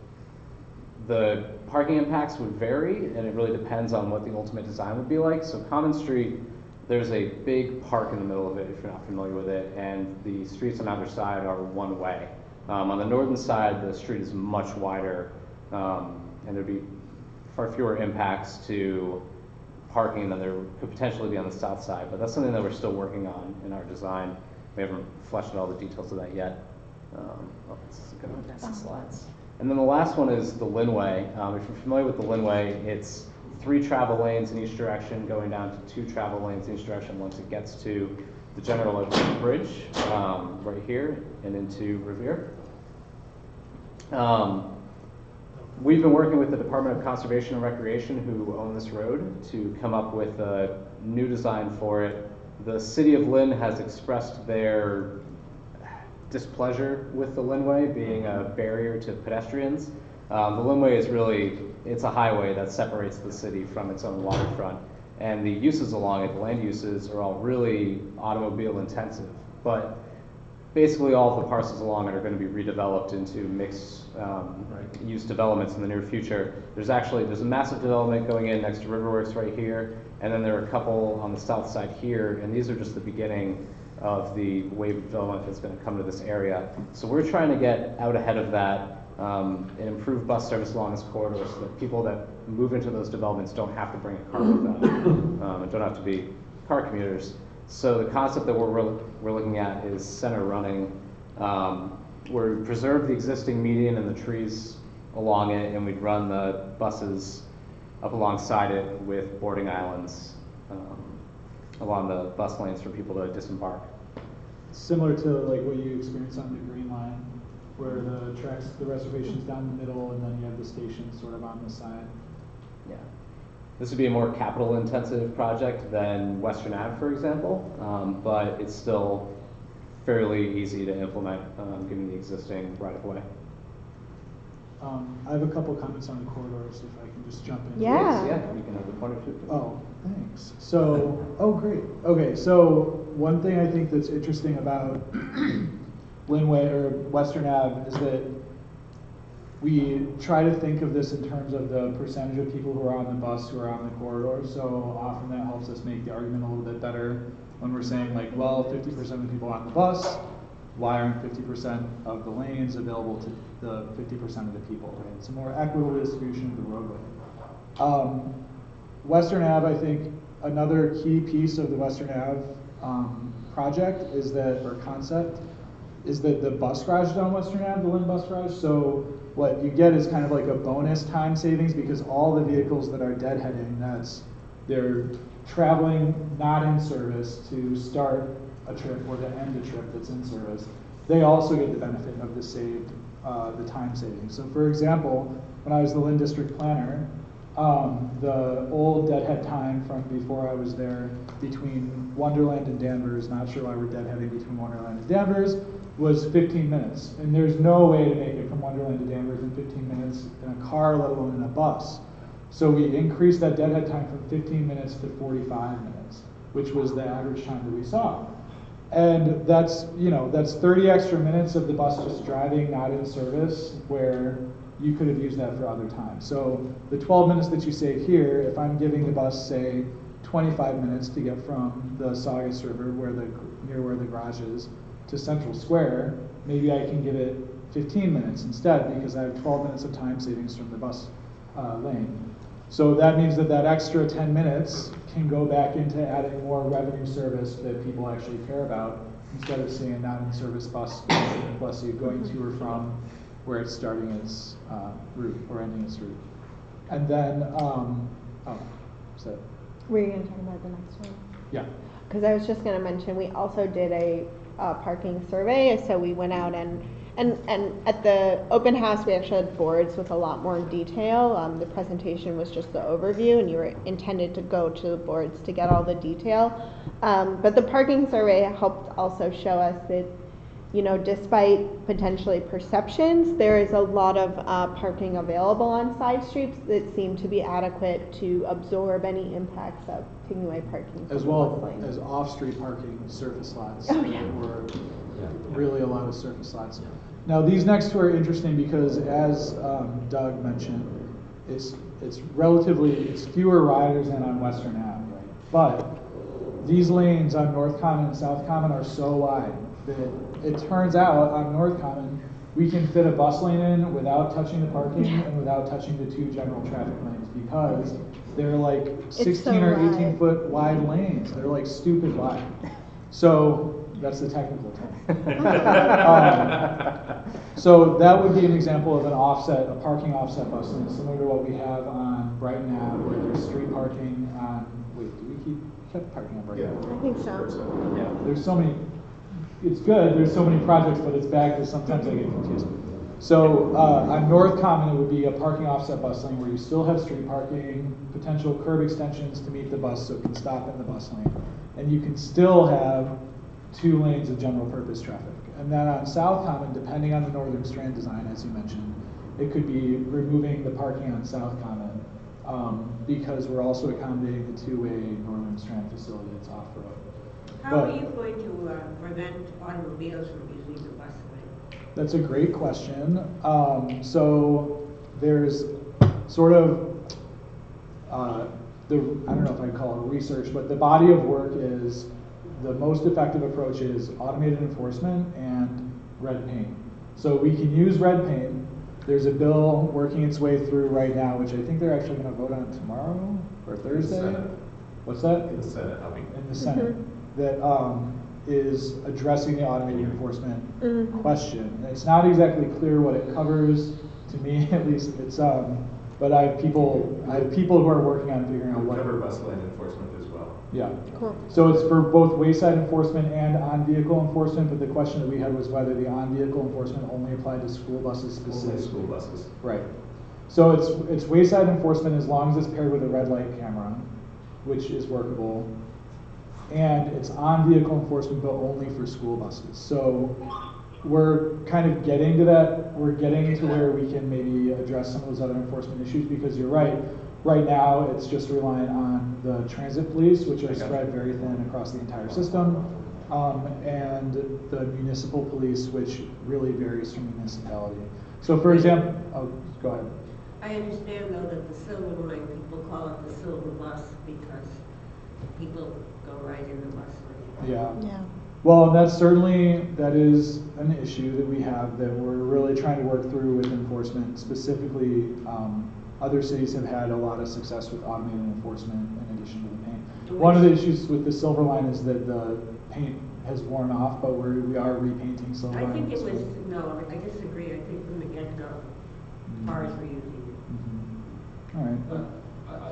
the parking impacts would vary, and it really depends on what the ultimate design would be like. So Common Street, there's a big park in the middle of it, if you're not familiar with it, and the streets on either side are one way. On the northern side, the street is much wider, and there'd be far fewer impacts to parking than there could potentially be on the south side, but that's something that we're still working on in our design. We haven't fleshed out all the details of that yet. Let's go to the slides. And then the last one is the Linway. If you're familiar with the Linway, it's 3 travel lanes in each direction, going down to 2 travel lanes in each direction once it gets to the General Electric Bridge, right here, and into Revere. We've been working with the Department of Conservation and Recreation, who own this road, to come up with a new design for it. The city of Lynn has expressed their displeasure with the Linway being a barrier to pedestrians. The Linway is really, it's a highway that separates the city from its own waterfront. And the uses along it, the land uses, are all really automobile intensive. But basically all of the parcels along it are going to be redeveloped into mixed use developments in the near future. There's a massive development going in next to Riverworks right here, and then there are a couple on the south side here, and these are just the beginning of the wave of development that's going to come to this area. So we're trying to get out ahead of that and improve bus service along this corridor so that people that move into those developments don't have to bring a car with them and don't have to be car commuters. So the concept that we're looking at is center running, where we preserve the existing median and the trees along it, and we'd run the buses up alongside it with boarding islands along the bus lanes for people to disembark. Similar to like what you experience on the Green Line, where the reservation's down the middle, and then you have the station sort of on the side. Yeah. This would be a more capital intensive project than Western Ave, for example, but it's still fairly easy to implement given the existing right of way. I have a couple comments on the corridors, if I can just jump in. Yeah. Yeah, you can have the pointer too. Oh, thanks. So, oh, great. Okay, so one thing I think that's interesting about Linway or Western Ave is that we try to think of this in terms of the percentage of people who are on the bus who are on the corridor. So often that helps us make the argument a little bit better when we're saying like, well, 50% of the people are on the bus, why aren't 50% of the lanes available to the 50% of the people, right? It's a more equitable distribution of the roadway. Western Ave, I think another key piece of the Western Ave project is that, or concept, is that the bus garage is on Western Ave, the Lynn bus garage. So what you get is kind of like a bonus time savings because all the vehicles that are deadheading, they're traveling not in service to start a trip or to end a trip that's in service. They also get the benefit of the time savings. So for example, when I was the Lynn district planner, the old deadhead time from before I was there between Wonderland and Danvers, not sure why we're deadheading between Wonderland and Danvers, was 15 minutes. And there's no way to make it from Wonderland to Danvers in 15 minutes in a car, let alone in a bus. So we increased that deadhead time from 15 minutes to 45 minutes, which was the average time that we saw. And that's 30 extra minutes of the bus just driving, not in service, where you could have used that for other times. So the 12 minutes that you save here, if I'm giving the bus, say, 25 minutes to get from the Saugus River, near where the garage is, to Central Square, maybe I can give it 15 minutes instead because I have 12 minutes of time savings from the bus lane. So that means that extra 10 minutes can go back into adding more revenue service that people actually care about instead of seeing a not-in-service bus going to or from where it's starting its route or ending its route. And then, Were you going to talk about the next one? Yeah. Because I was just going to mention, we also did a parking survey. So we went out and at the open house, we actually had boards with a lot more detail. The presentation was just the overview, and you were intended to go to the boards to get all the detail. But the parking survey helped also show us that, despite potentially perceptions, there is a lot of parking available on side streets that seem to be adequate to absorb any impacts of taking away parking. As from the bus well lane. as off-street parking, surface lots. Oh, yeah. Or really a lot of surface lots. Now, these next two are interesting because, as Doug mentioned, it's fewer riders than on Western Ave, right? But these lanes on North Common and South Common are so wide that it turns out on North Common, we can fit a bus lane in without touching the parking and without touching the two general traffic lanes because they're like 16 or 18 foot wide lanes. They're like stupid wide. So that's the technical term. So that would be an example of a parking offset bus lane, similar to what we have on Brighton Ave, where there's street parking on, wait, do we kept parking on Brighton Ave? I think so. Yeah, there's so many, it's good, there's so many projects, but it's bad because sometimes I get confused. So on North Common, it would be a parking offset bus lane where you still have street parking, potential curb extensions to meet the bus so it can stop in the bus lane. And you can still have 2 lanes of general purpose traffic. And then on South Common, depending on the Northern Strand design, as you mentioned, it could be removing the parking on South Common because we're also accommodating the 2-way Northern Strand facility that's off-road. How are you going to prevent automobiles from using the bus lane? That's a great question. So there's sort of, I don't know if I'd call it research, but the body of work is the most effective approach is automated enforcement and red paint. So we can use red paint. There's a bill working its way through right now, which I think they're actually going to vote on tomorrow or Thursday. Senate. What's that? In the Senate, I'll be. In the Senate. That is addressing the automated enforcement question. And it's not exactly clear what it covers, to me at least. It's but I have people who are working on figuring out what. Cover bus lane enforcement as well. Yeah. Cool. So it's for both wayside enforcement and on-vehicle enforcement, but the question that we had was whether the on-vehicle enforcement only applied to school buses specifically. Only school buses. Right. So it's wayside enforcement as long as it's paired with a red light camera, which is workable. And it's on-vehicle enforcement, but only for school buses. So we're kind of getting to that. We're getting to where we can maybe address some of those other enforcement issues because you're right. Right now, it's just relying on the transit police, which are spread very thin across the entire system, and the municipal police, which really varies from municipality. So for example, go ahead. I understand though that the silver line, people call it the silver bus because people go right in the bus lane. Yeah. Well, that is an issue that we have that we're really trying to work through with enforcement. Specifically, other cities have had a lot of success with automated enforcement in addition to the paint. One of the issues with the silver line is that the paint has worn off, but we are repainting silver line. I think it was, no, I disagree. I think from the get-go, cars were using it. All right.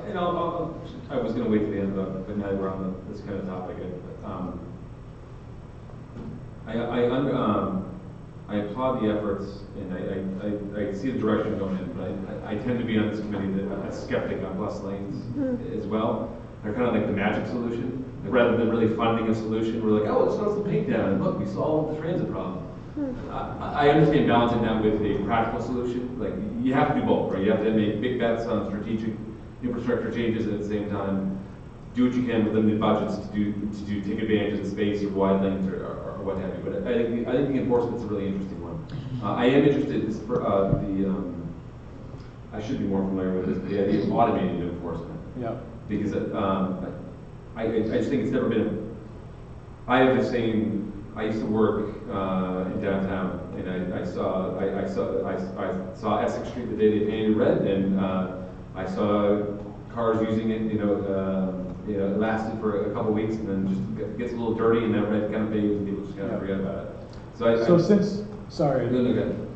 And I was going to wait to the end, but now we're on this kind of topic. I applaud the efforts, and I see the direction going in, but I tend to be on this committee a skeptic on bus lanes as well. They're kind of like the magic solution. Rather than really finding a solution, we're like, oh, let's throw some paint down, and look, we solved the transit problem. I understand balancing that with a practical solution. Like, you have to do both, right? You have to make big bets on strategic infrastructure changes, and at the same time, do what you can with limited budgets to take advantage of the space or wide lanes or what have you. But I think the enforcement's a really interesting one. I am interested in I should be more familiar with this, the idea of automated enforcement. Yeah. Because I just think it's never been. I have the same. I used to work in downtown, and I saw Essex Street the day they painted red, and I saw cars using it. It lasted for a couple weeks, and then just gets a little dirty, and that red kind of fades, and people just kind of forget about it.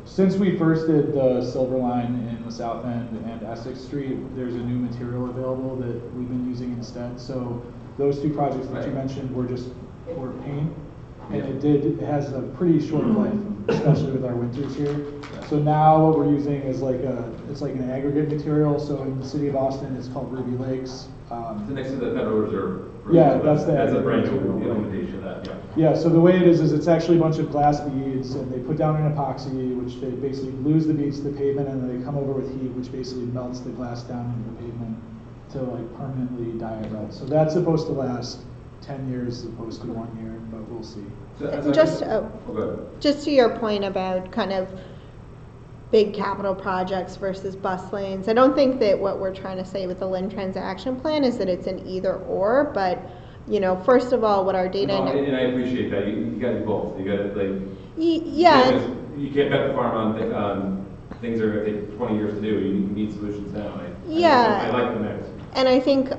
Since we first did the Silver Line in the South End and Essex Street, there's a new material available that we've been using instead. So those two projects that you mentioned were paint, and it has a pretty short life, especially with our winters here. So now what we're using is it's like an aggregate material. So in the city of Austin, it's called Ruby Lakes. It's next to the Federal Reserve. Yeah, that's a brand new implementation of that. Yeah, so the way it is it's actually a bunch of glass beads, and they put down an epoxy, which they basically lose the beads to the pavement, and then they come over with heat, which basically melts the glass down into the pavement to like permanently die at rest. So that's supposed to last 10 years as opposed to 1 year, but we'll see. Just to your point about kind of big capital projects versus bus lanes, I don't think that what we're trying to say with the Lynn transaction plan is that it's an either or, but you know, first of all, what our data. No, and I appreciate that. You got to do both. You got to like. Yeah. You can't bet the farm on things that are going to take 20 years to do. You need solutions now. I like the mix. And I think,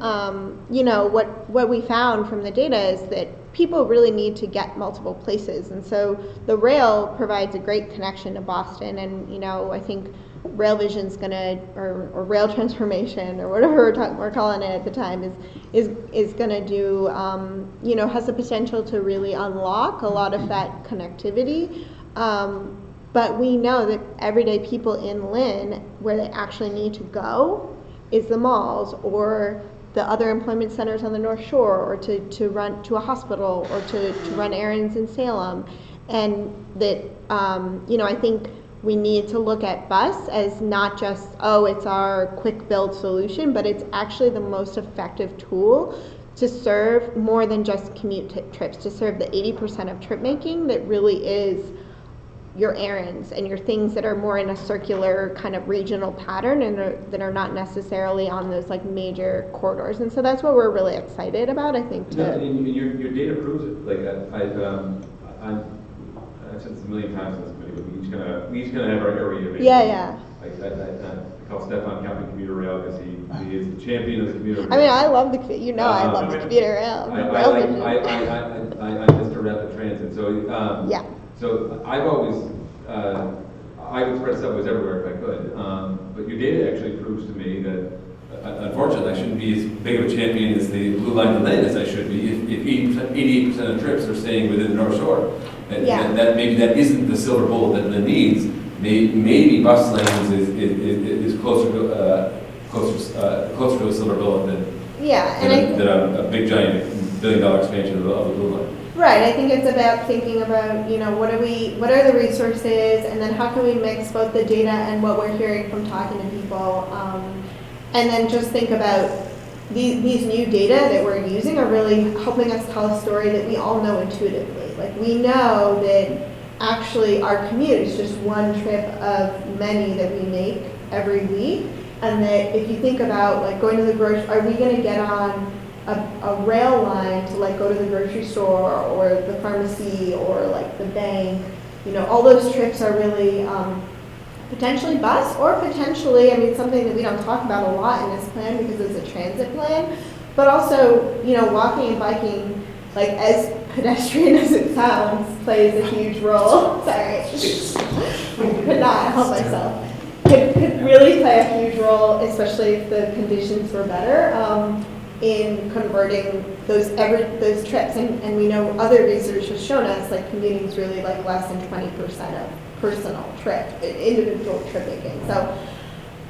you know, what we found from the data is that people really need to get multiple places. And so the rail provides a great connection to Boston. And, you know, I think Rail Vision's going to, or rail transformation, or whatever we're calling it at the time, is going to do, you know, has the potential to really unlock a lot of that connectivity. But we know that everyday people in Lynn, where they actually need to go, is the malls or the other employment centers on the North Shore, or to run to a hospital, or to run errands in Salem. And that, you know, I think we need to look at bus as not just, oh, it's our quick build solution, but it's actually the most effective tool to serve more than just commute trips, to serve the 80% of trip making that really is your errands and your things that are more in a circular kind of regional pattern and that are not necessarily on those like major corridors. And so that's what we're really excited about, I think. And your data proves it. Like I've said this a million times in this committee, but we each kind of have our area of Yeah. I call Stefan Captain Commuter Rail because he is the champion of the commuter rail. I mean, I love I love the commuter rail. I Mr. Rapid Transit. So yeah. So I've always, I would spread subways everywhere if I could, but your data actually proves to me that, unfortunately, I shouldn't be as big of a champion as the Blue Line to Lynn as I should be if 88% of trips are staying within the North Shore. That maybe that isn't the silver bullet that Lynn needs. Maybe bus lanes is closer to a silver bullet than a big giant $1 billion expansion of the Blue Line. Right, I think it's about thinking about, you know, what are the resources, and then how can we mix both the data and what we're hearing from talking to people, and then just think about these new data that we're using are really helping us tell a story that we all know intuitively. Like, we know that actually our commute is just one trip of many that we make every week, and that if you think about like going to the grocery, are we going to get on a rail line to like go to the grocery store or the pharmacy or like the bank? You know, all those trips are really potentially bus, or potentially, I mean, something that we don't talk about a lot in this plan because it's a transit plan, but also, you know, walking and biking, like as pedestrian as it sounds, plays a huge role. Sorry, could not help myself. Could really play a huge role, especially if the conditions were better. In converting those trips, and we know other research has shown us like commuting is really like less than 20% of personal individual trip making. So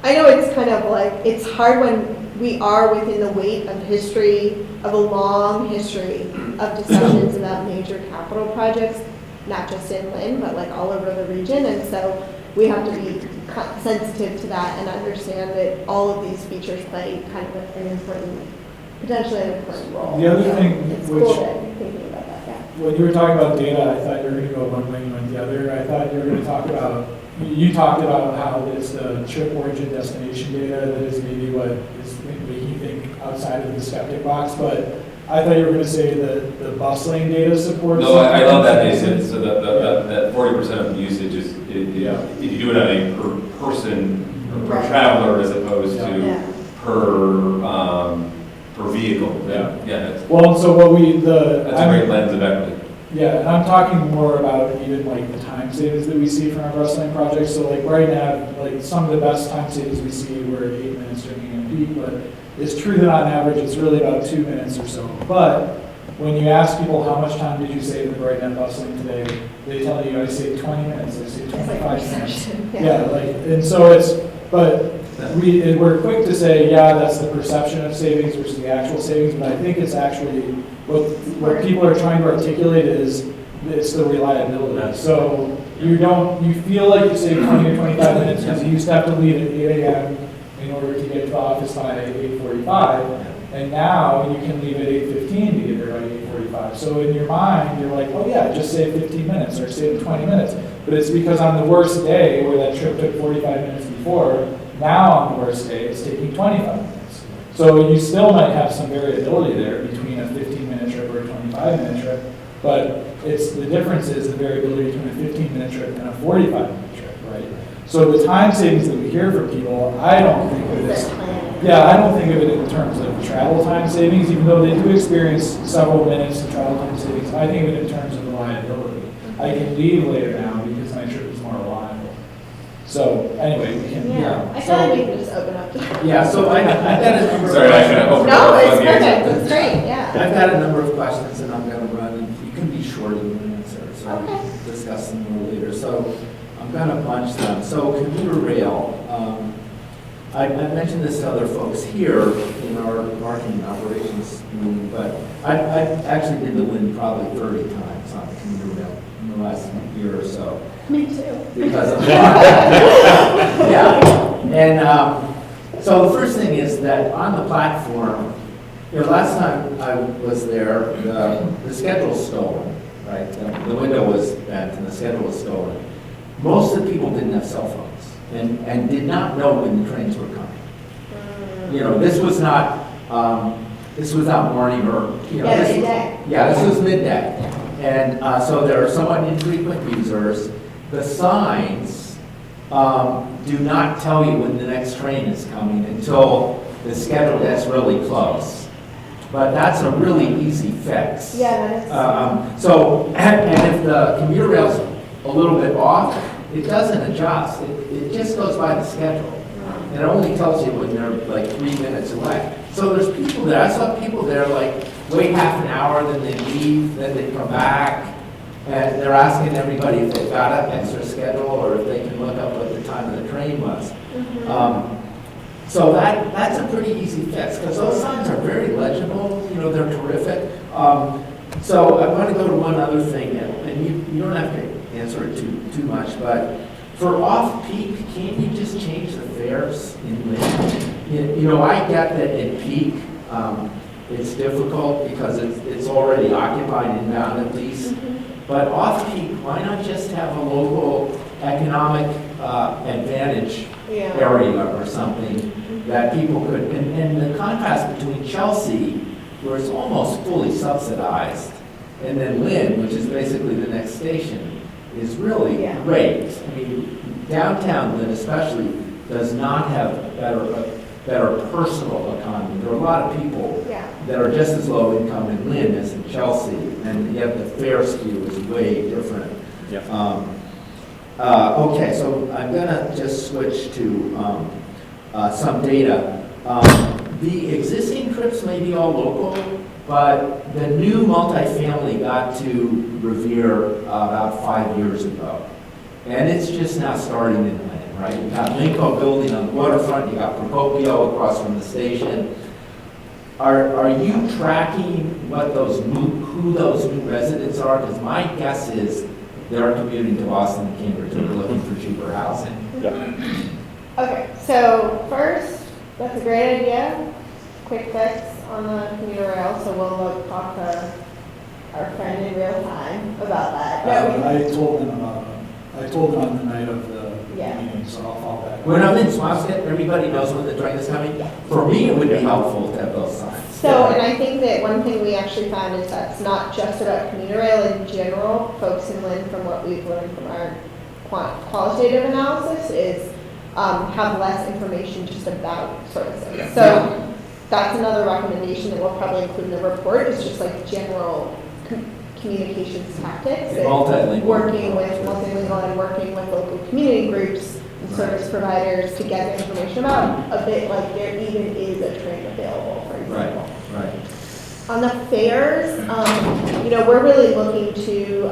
I know it's kind of like, it's hard when we are within the weight of history, of a long history of discussions about major capital projects, not just in Lynn, but like all over the region. And so we have to be sensitive to that and understand that all of these features play kind of potentially an important role. The other thing, it's cool thinking about that, yeah. When you were talking about data, I thought you were going to go one way and went the other. I thought you were going to talk about, you talked about how it's the trip origin destination data that is maybe what is making you think outside of the skeptic box, but I thought you were going to say that the bus lane data supports. No, I love that data. So that 40% of the usage is if you do it on a per person, or per traveler, as opposed to per vehicle. Well, so that's a great lens of equity. Yeah, and I'm talking more about even like the time savings that we see from our bus lane projects. So like right now, like some of the best time savings we see were 8 minutes during a peak, but it's true that on average it's really about 2 minutes or so. But when you ask people how much time did you save in the Brighton bus lane today, they tell you I saved 20 minutes, I saved 25 minutes. And so we're quick to say, yeah, that's the perception of savings versus the actual savings, but I think it's actually what people are trying to articulate is it's the reliability. So you feel like you save 20 or 25 minutes because you used to have to leave at 8 a.m. in order to get to the office by 8:45. And now you can leave at 8:15 to get there by 8:45. So in your mind, you're like, oh yeah, just save 15 minutes or save 20 minutes. But it's because on the worst day where that trip took 45 minutes before, now on the worst day, it's taking 25 minutes. So you still might have some variability there between a 15-minute trip or a 25-minute trip, but the difference is the variability between a 15-minute trip and a 45-minute trip, right? So the time savings that we hear from people, I don't think of it as, I don't think of it in terms of travel time savings, even though they do experience several minutes of travel time savings. I think of it in terms of reliability. I can leave later now because my trip is more reliable. So anyway, we can. I feel like we can just open up. Yeah, so I've got a number of Sorry, I should have opened No, up it's the floodgates. perfect, it's great, yeah. I've got a number of questions and I'm going to run, and you can be short in your answer, so Okay. we'll discuss them more later. So I'm going to bunch them. So commuter rail, I mentioned this to other folks here in our marketing operations meeting, but I've actually been to Lynn probably 30 times on commuter rail in the last year or so. Me too. Because of and so the first thing is that on the platform, last time I was there, the schedule's stolen, right? The window was bent and the schedule was stolen. Most of the people didn't have cell phones and did not know when the trains were coming. This was not morning or, midday. This was midday. And so there are somewhat infrequent users. The signs do not tell you when the next train is coming until the schedule gets really close. But that's a really easy fix. Yeah, that is. And if the commuter rail's a little bit off, it doesn't adjust. It just goes by the schedule. And it only tells you when they're like 3 minutes away. So there's people there. I saw people there like wait half an hour, then they leave, then they come back. And they're asking everybody if they've got an extra schedule or if they can look up what the time of the train was. So that's a pretty easy fix because those signs are very legible. They're terrific. So I want to go to one other thing, and you don't have to answer it too much, but for off-peak, can't you just change the fares in Lynn? I get that in peak, it's difficult because it's already occupied inbound at least. But off-peak, why not just have a local economic advantage area or something that people could, and the contrast between Chelsea, where it's almost fully subsidized, and then Lynn, which is basically the next station, is really great. I mean, downtown Lynn especially does not have a better personal economy. There are a lot of people that are just as low income in Lynn as in Chelsea, and yet the fare skew is way different. Okay, so I'm going to just switch to some data. The existing trips may be all local, but the new multifamily got to Revere about 5 years ago. And it's just now starting in Lynn, right? You got Linco building on the waterfront, you got Procopio across from the station. Are you tracking who those new residents are? Because my guess is they're commuting to Boston and Cambridge and they're looking for cheaper housing. Okay, so first, that's a great idea. Quick fix on the commuter rail, so we'll talk to our friend in real time about that. I told them on the night of the meeting, so I'll fall back. When I'm in Swampscott, everybody knows when the train is coming. For me, it would be helpful to have those signs. So, and I think that one thing we actually found is that it's not just about commuter rail in general. Folks in Lynn, from what we've learned from our qualitative analysis, is have less information just about services. So that's another recommendation that we'll probably include in the report, is just like general communications tactics. Multilingual. Working with multilingual and working with local community groups and service providers to get information about a bit like there even is a train available, for example. Right. On the fares, we're really looking to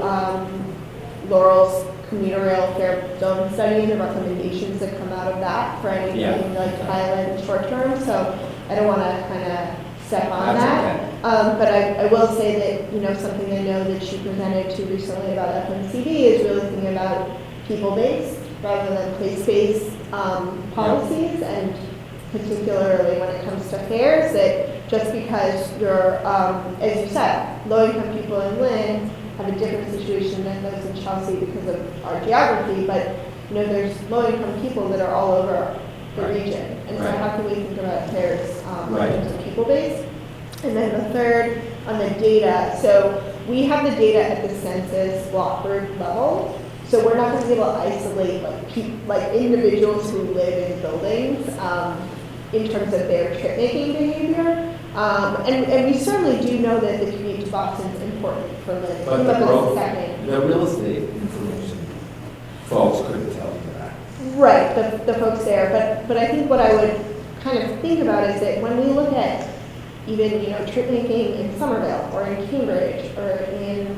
Laurel's commuter rail fare zone study and the recommendations that come out of that for anything like pilot and short term. So I don't want to kind of step on that. Okay. But I will say that, something I know that she presented to recently about FMCD is really thinking about people-based rather than place-based policies and particularly when it comes to fares, that just because you're, as you said, low-income people in Lynn have a different situation than those in Chelsea because of our geography, but there's low-income people that are all over the region. And so how can we think about fares in terms of people base? And then the third, on the data, so we have the data at the census block group level, so we're not going to be able to isolate like individuals who live in buildings in terms of their trip-making behavior. And we certainly do know that the commute to Boston is important for Lynn. But the real estate information, folks couldn't tell you that. Right, the folks there. But I think what I would kind of think about is that when we look at even trip making in Somerville or in Cambridge or in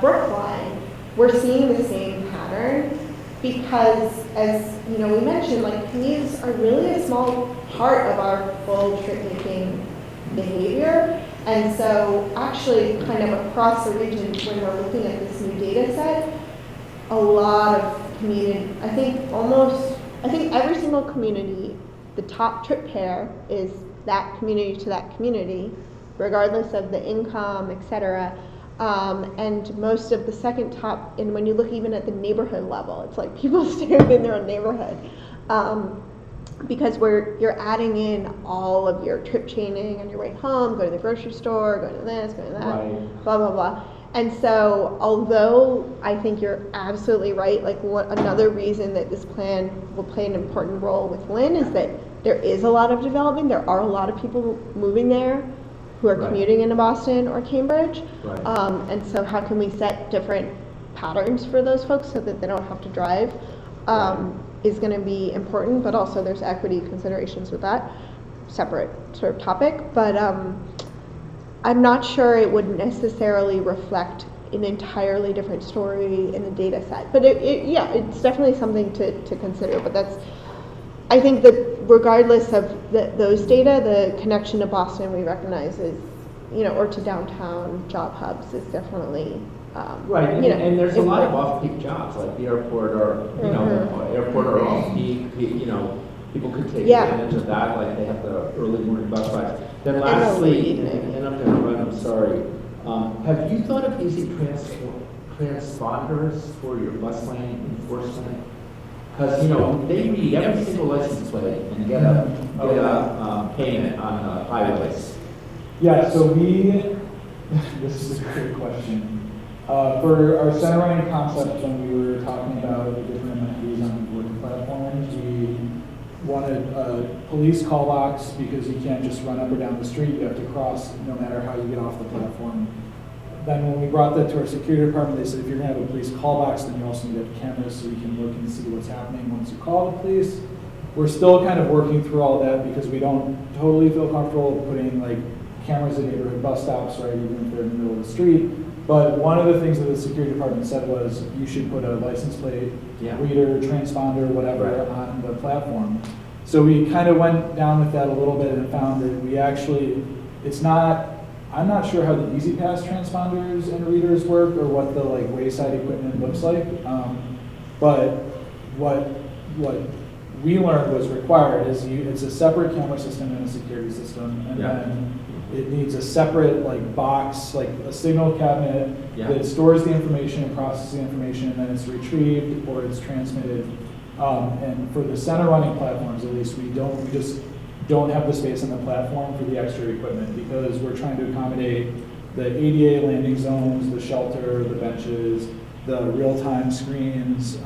Brookline, we're seeing the same pattern because, as we mentioned, like commutes are really a small part of our full trip making behavior. And so actually kind of across the region when we're looking at this new data set, a lot of community, I think every single community, the top trip pair is that community to that community, regardless of the income, et cetera. And most of the second top, and when you look even at the neighborhood level, it's like people stay within their own neighborhood. Because you're adding in all of your trip chaining on your way home, going to the grocery store, going to this, going to that, blah, blah, blah. And so, although I think you're absolutely right, like another reason that this plan will play an important role with Lynn is that there is a lot of development. There are a lot of people moving there who are commuting into Boston or Cambridge. And so how can we set different patterns for those folks so that they don't have to drive is going to be important, but also there's equity considerations with that, separate sort of topic. But I'm not sure it would necessarily reflect an entirely different story in the data set. But it's definitely something to consider. But I think that regardless of those data, the connection to Boston we recognize is, or to downtown job hubs is definitely and there's a lot of off-peak jobs like the airport or airport or off-peak. People could take advantage of that, like they have the early morning bus rides. Then lastly, and I'm going to run. I'm sorry. Have you thought of using transponders for your bus lane enforcement? Because they read every single license plate and get a payment on the highways. Yeah, so this is a great question. For our center running concept, when we were talking about the different amenities on the working platforms, we wanted police call box because you can't just run up or down the street. You have to cross no matter how you get off the platform. Then when we brought that to our security department, they said if you're going to have a police call box, then you also need to have cameras so you can look and see what's happening once you call the police. We're still kind of working through all that because we don't totally feel comfortable putting like cameras at neighborhood bus stops, right, even if they're in the middle of the street. But one of the things that the security department said was you should put a license plate, reader, transponder, whatever, on the platform. So we kind of went down with that a little bit and found that we actually, I'm not sure how the Easy Pass transponders and readers work or what the like wayside equipment looks like. But what we learned was required is it's a separate camera system and a security system, and then it needs a separate like box, like a signal cabinet that stores the information and processes the information, and then it's retrieved or it's transmitted. And for the center running platforms, at least, we just don't have the space on the platform for the extra equipment because we're trying to accommodate the ADA landing zones, the shelter, the benches, the real-time screens,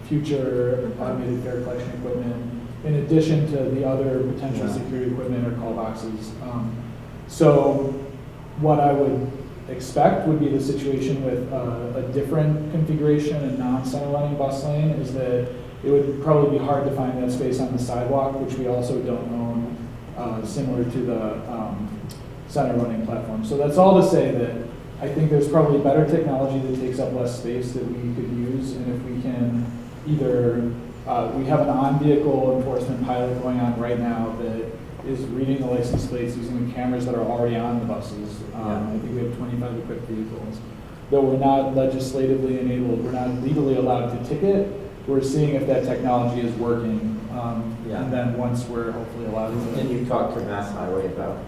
future automated fare collection equipment, in addition to the other potential security equipment or call boxes. So what I would expect would be the situation with a different configuration and non-center running bus lane is that it would probably be hard to find that space on the sidewalk, which we also don't own, similar to the center running platform. So that's all to say that I think there's probably better technology that takes up less space that we could use, and if we can either, we have an on-vehicle enforcement pilot going on right now that is reading the license plates using the cameras that are already on the buses. I think we have 25 equipped vehicles. Though we're not legislatively enabled, we're not legally allowed to ticket, we're seeing if that technology is working Yeah. And then once we're hopefully allowed to. And you talked to Mass Highway about,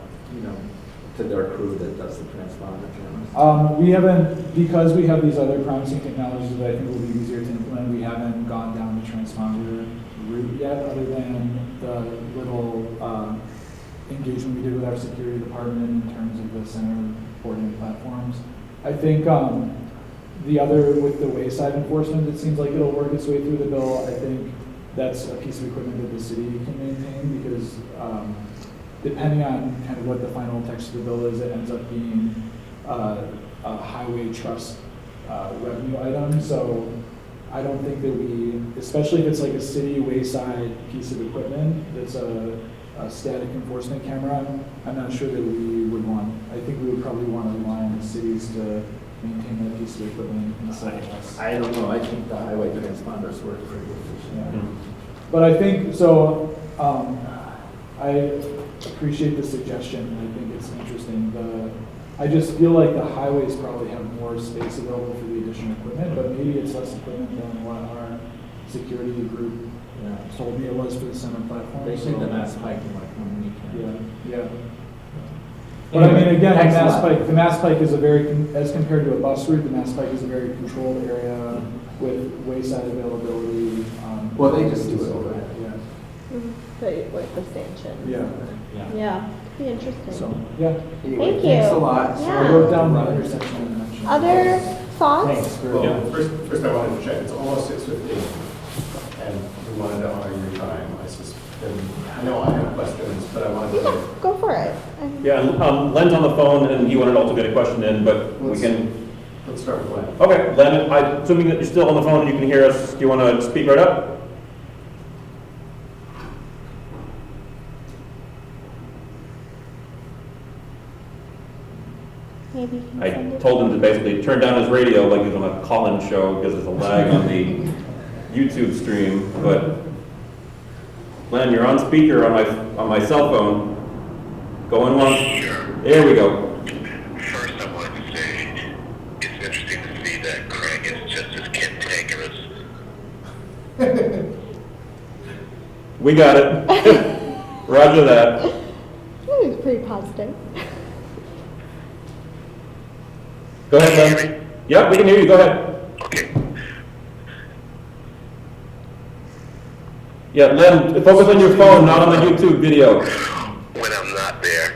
to their crew that does the transponder cameras? We haven't, because we have these other promising technologies that I think will be easier to implement, we haven't gone down the transponder route yet, other than the little engagement we did with our security department in terms of the center boarding platforms. I think the other, with the wayside enforcement, it seems like it'll work its way through the bill. I think that's a piece of equipment that the city can maintain, because depending on kind of what the final text of the bill is, it ends up being a highway trust revenue item. So I don't think that we, especially if it's like a city wayside piece of equipment that's a static enforcement camera, I'm not sure that we would want, I think we would probably want to rely on the cities to maintain that piece of equipment instead of us. I don't know, I think the highway transponders work pretty efficient. Yeah. But I think, so, I appreciate the suggestion. I think it's interesting. I just feel like the highways probably have more space available for the additional equipment, but maybe it's less equipment than what our security group told me it was for the center platform. They say the Mass Pike in like 1 week. Yeah. But I mean, again, Thanks a lot. the Mass Pike is a very, as compared to a bus route, the Mass Pike is a very controlled area with wayside availability. Well, they just do it overhead. Yeah. Like the stanchion. Yeah. Yeah, could be interesting. So, yeah. Anyway, Thank thanks you. a lot. So Yeah. I wrote down the intersection I mentioned. Other thoughts? Thanks. Well, first I wanted to check, it's almost 6:15, and we wanted to honor your time. I know I have questions, but I wanted Yeah, to. go for it. Yeah, Len's on the phone, and he wanted to also get a question in, but we can. Let's start with Lynn. Okay, Len, I'm assuming that you're still on the phone and you can hear us. Do you want to speak right up? Maybe you can I send it. told him to basically turn down his radio like he's on a call-in show because there's a lag on the YouTube stream. But Len, you're on speaker on my cell phone. Going once. There we go. First, I wanted to say it's interesting to see that Craig is just as cantankerous. We got it. Roger that. That was pretty positive. Go ahead, Can you Len. hear me? Yep, we can hear you. Go ahead. Okay. Yeah, Len, focus on your phone, not on the YouTube video. When I'm not there,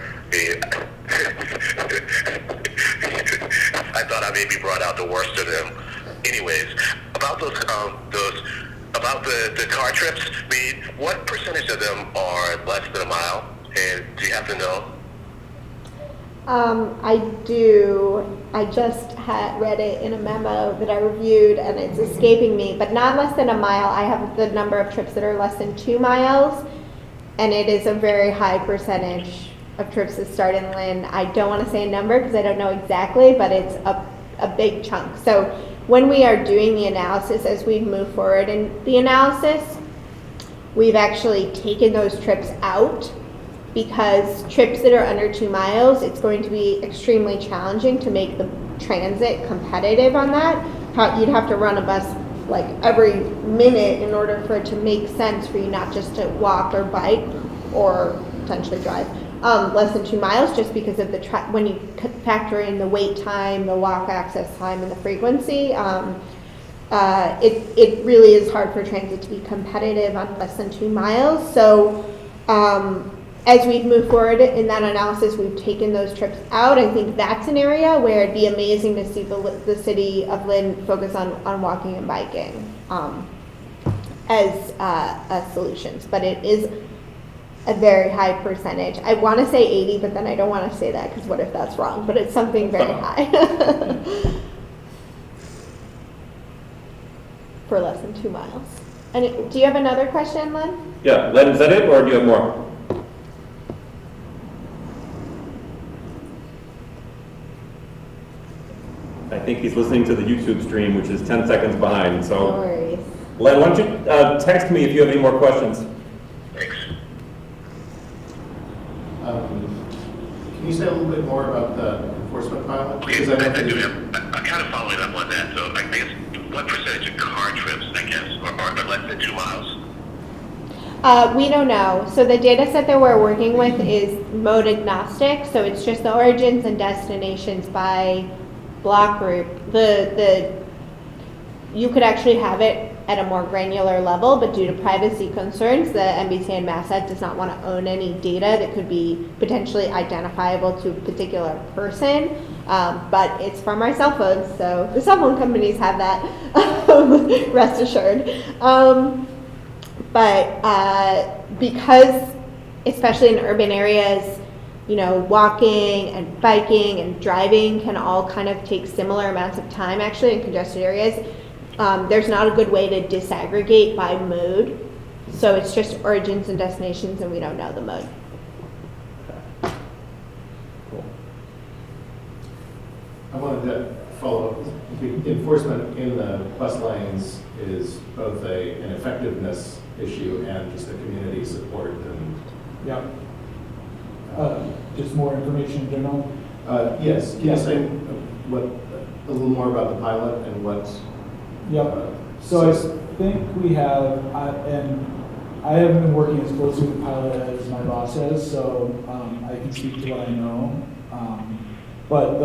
I thought I maybe brought out the worst of them. Anyways, about about the car trips, what percentage of them are less than a mile? And do you happen to know? I do. I just read it in a memo that I reviewed, and it's escaping me, but not less than a mile. I have the number of trips that are less than 2 miles, and it is a very high percentage of trips that start in Lynn. I don't want to say a number because I don't know exactly, but it's a big chunk. So when we are doing the analysis, as we move forward in the analysis, we've actually taken those trips out, because trips that are under 2 miles, it's going to be extremely challenging to make the transit competitive on that. You'd have to run a bus like every minute in order for it to make sense for you not just to walk or bike or potentially drive less than 2 miles, just because of the when you factor in the wait time, the walk access time, and the frequency. It really is hard for transit to be competitive on less than 2 miles. So as we move forward in that analysis, we've taken those trips out. I think that's an area where it'd be amazing to see the city of Lynn focus on walking and biking as solutions. But it is a very high percentage. I want to say 80, but then I don't want to say that because what if that's wrong? But it's something very high. For less than 2 miles. And do you have another question, Lynn? Yeah, Len, is that it, or do you have more? I think he's listening to the YouTube stream, which is 10 seconds behind, so. No worries. Len, why don't you text me if you have any more questions? Thanks. Can you say a little bit more about the enforcement pilot? Okay, Because I know I do that- have, I'm kind of following up on that. So I guess what percentage of car trips, I guess, are less than 2 miles? We don't know. So the data set that we're working with is mode agnostic, so it's just the origins and destinations by block group. You could actually have it at a more granular level, but due to privacy concerns, the MBTA and MassSat does not want to own any data that could be potentially identifiable to a particular person. But it's from our cell phones, so the cell phone companies have that, rest assured. Because, especially in urban areas, you know, walking and biking and driving can all kind of take similar amounts of time actually in congested areas. There's not a good way to disaggregate by mode. So it's just origins and destinations and we don't know the mode. Cool. I wanted to follow up. The enforcement in the bus lanes is both an effectiveness issue and just a community support and. Yeah. Just more information in general? Yes. Can you say a little more about the pilot and what? Yep. So I think we have, and I haven't been working as closely with the pilot as my boss has, so I can speak to what I know. But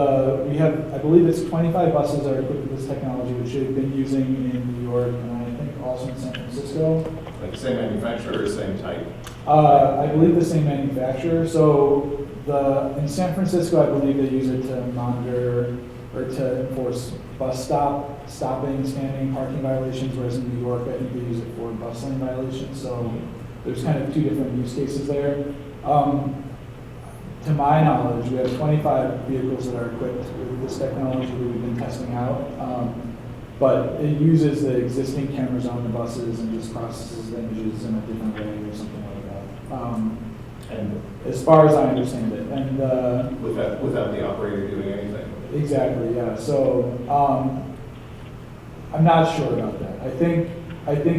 we have, I believe it's 25 buses that are equipped with this technology, which they've been using in New York and I think also in San Francisco. Like the same manufacturer or same type? I believe the same manufacturer. So in San Francisco, I believe they use it to monitor or to enforce bus stopping, standing, parking violations, whereas in New York, I think they use it for bus lane violations. So there's kind of two different use cases there. To my knowledge, we have 25 vehicles that are equipped with this technology that we've been testing out. But it uses the existing cameras on the buses and just processes the images in a different way or something like that. And as far as I understand it, and without the operator doing anything. Exactly, yeah. So I'm not sure about that. I think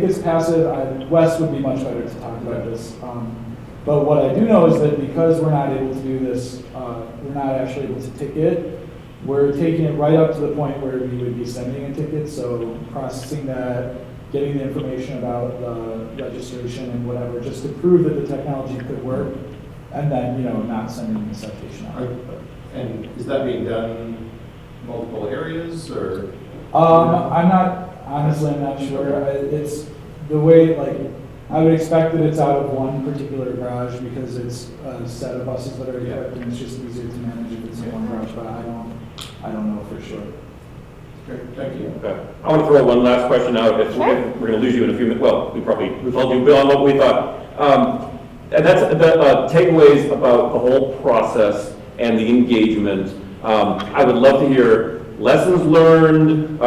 it's passive. Wes would be much better to talk about this. But what I do know is that because we're not able to do this, we're not actually able to ticket. We're taking it right up to the point where we would be sending a ticket, so processing that, getting the information about the registration and whatever, just to prove that the technology could work, and then, you know, not sending the citation out. And is that being done in multiple areas, or? I'm not sure. It's the way, like, I would expect that it's out of one particular garage because it's a set of buses that are equipped, and it's just easier to manage if it's in one garage, but I don't know for sure. Great, thank you. Okay. I want to throw one last question out. If we're going to lose you in a few minutes. Well, we told you beyond what we thought. And that's the takeaways about the whole process and the engagement. I would love to hear lessons learned,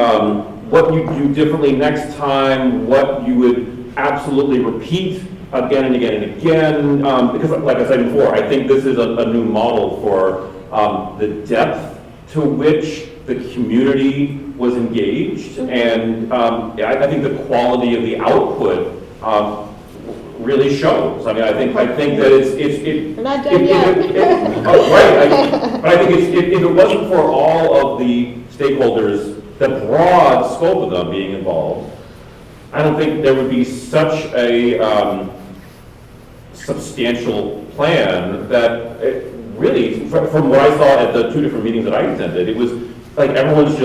what you do differently next time, what you would absolutely repeat again and again and again. Because like I said before, I think this is a new model for the depth to which the community was engaged, and I think the quality of the output really shows. I mean, I think that We're not done yet. Right. But I think if it wasn't for all of the stakeholders, the broad scope of them being involved, I don't think there would be such a substantial plan that it really, from what I saw at the two different meetings that I attended, it was like everyone's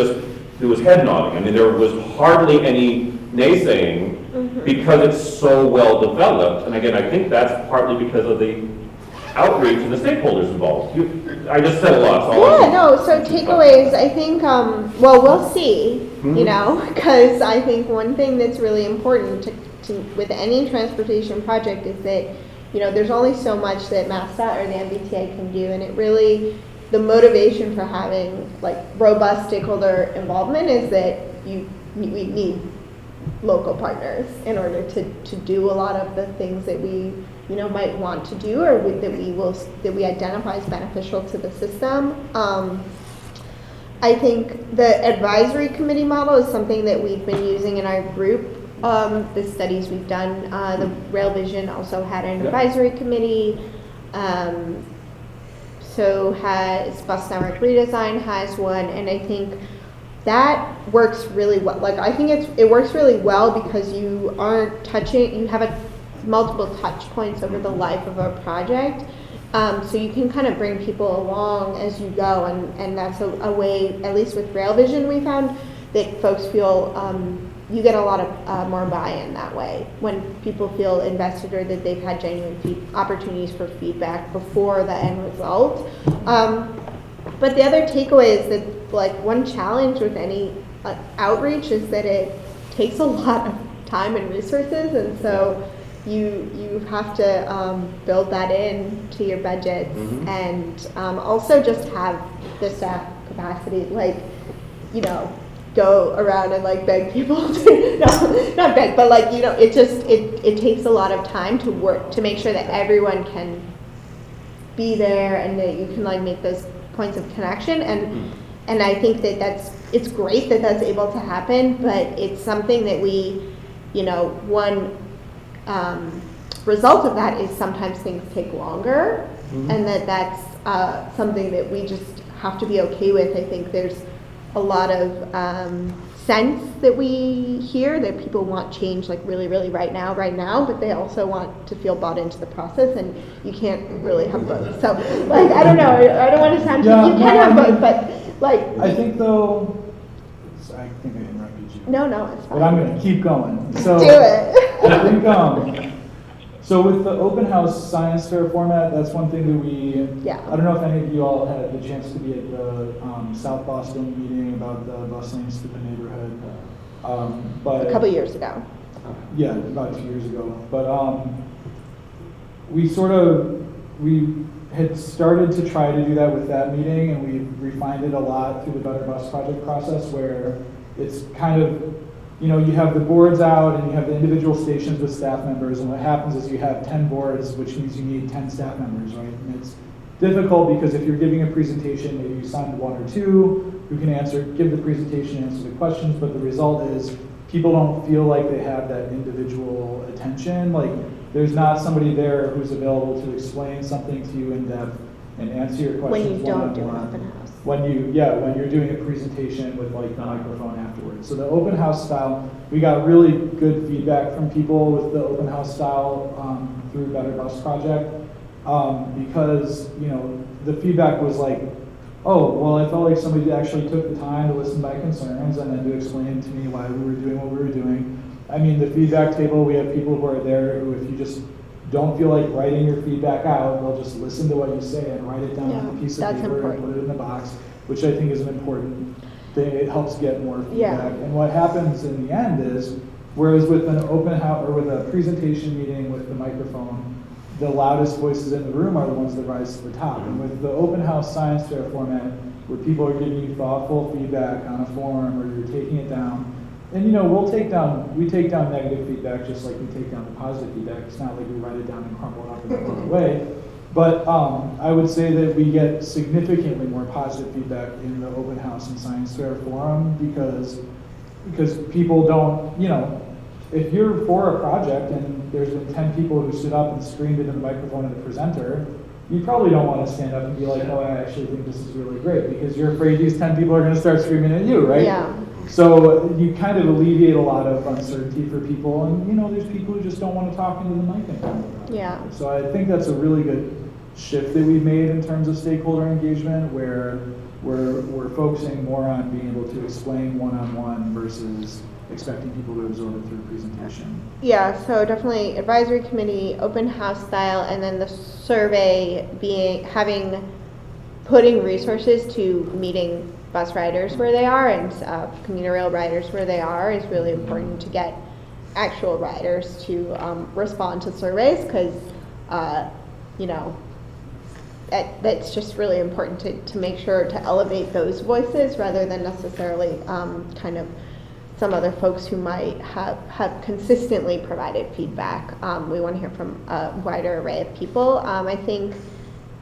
there was head nodding. I mean, there was hardly any naysaying because it's so well developed. And again, I think that's partly because of the outreach and the stakeholders involved. I just said a lot. So takeaways, I think, well, we'll see, you know, because I think one thing that's really important with any transportation project is that, you know, there's only so much that MassSat or the MBTA can do, and it really, the motivation for having like robust stakeholder involvement is that we need local partners in order to do a lot of the things that we, you know, might want to do or that we identify as beneficial to the system. I think the advisory committee model is something that we've been using in our group. The studies we've done, the Rail Vision also had an advisory committee. So has Bus Network Redesign has one, and I think that works really well. Like, I think it works really well because you aren't touching, you have a multiple touch points over the life of a project. So you can kind of bring people along as you go, and that's a way, at least with Rail Vision, we found that folks feel you get a lot of more buy-in that way when people feel invested or that they've had genuine opportunities for feedback before the end result. But the other takeaway is that, like, one challenge with any outreach is that it takes a lot of time and resources, and so you have to build that in to your budgets, and also just have the staff capacity, like, you know, go around and like beg people to, no, not beg, but like, you know, it takes a lot of time to work, to make sure that everyone can be there and that you can like make those points of connection. And I think that it's great that that's able to happen, but it's something that we, you know, one result of that is sometimes things take longer, and that's something that we just have to be okay with. I think there's a lot of sense that we hear that people want change like really, really right now, but they also want to feel bought into the process, and you can't really have both. So, like, I don't know, I don't want to sound, you can have both, but like. I think though, I think I interrupted you. No, it's fine. But I'm going to keep going. So, do it. I think, so with the open house science fair format, that's one thing that we, I don't know if any of you all had the chance to be at the South Boston meeting about the bus lanes to the neighborhood. But a couple years ago. Yeah, about 2 years ago. But we had started to try to do that with that meeting, and we refined it a lot through the Better Bus Project process, where it's kind of, you know, you have the boards out and you have the individual stations with staff members, and what happens is you have 10 boards, which means you need 10 staff members, right? And it's difficult because if you're giving a presentation, maybe you signed one or two who can give the presentation, answer the questions, but the result is people don't feel like they have that individual attention. Like, there's not somebody there who's available to explain something to you in depth and answer your questions. When you don't do an open house. When you're doing a presentation with like the microphone afterwards. So the open house style, we got really good feedback from people with the open house style through Better Bus Project, because, you know, the feedback was like, oh, well, I felt like somebody actually took the time to listen to my concerns and then to explain to me why we were doing what we were doing. I mean, the feedback table, we have people who are there who, if you just don't feel like writing your feedback out, they'll just listen to what you say and write it down on a piece of paper and put it in the box, which I think is an important thing. It helps get more feedback. And what happens in the end is, whereas with an open house or with a presentation meeting with the microphone, the loudest voices in the room are the ones that rise to the top. And with the open house science fair format, where people are giving you thoughtful feedback on a forum, or you're taking it down, and, you know, we take down negative feedback just like we take down the positive feedback. It's not like we write it down and crumble it up and throw it away. But I would say that we get significantly more positive feedback in the open house and science fair forum, because people don't, you know, if you're for a project and there's been 10 people who stood up and screamed into the microphone at the presenter, you probably don't want to stand up and be like, oh, I actually think this is really great, because you're afraid these 10 people are going to start screaming at you, right? Yeah. So you kind of alleviate a lot of uncertainty for people, and, you know, there's people who just don't want to talk into the mic anymore. Yeah. So I think that's a really good shift that we've made in terms of stakeholder engagement, where we're focusing more on being able to explain one-on-one versus expecting people to absorb it through presentation. Yeah, so definitely advisory committee, open house style, and then the survey putting resources to meeting bus riders where they are and commuter rail riders where they are is really important to get actual riders to respond to surveys, because you know, that's just really important to make sure to elevate those voices rather than necessarily kind of some other folks who might have consistently provided feedback. We want to hear from a wider array of people. I think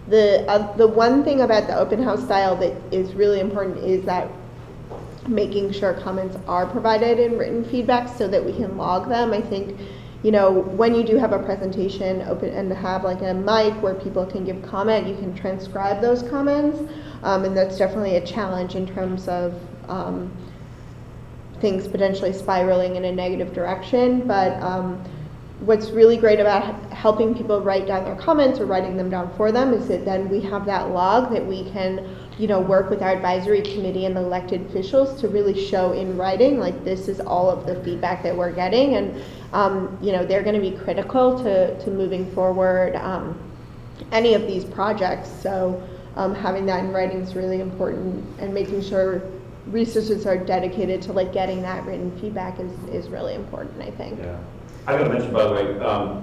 the one thing about the open house style that is really important is that making sure comments are provided in written feedback so that we can log them. I think, you know, when you do have a presentation open and have like a mic where people can give comment, you can transcribe those comments, and that's definitely a challenge in terms of things potentially spiraling in a negative direction. But what's really great about helping people write down their comments or writing them down for them is that then we have that log that we can, work with our advisory committee and the elected officials to really show in writing, like, this is all of the feedback that we're getting, and they're going to be critical to moving forward any of these projects. So having that in writing is really important, and making sure resources are dedicated to like getting that written feedback is really important, I think. Yeah. I got to mention, by the way, I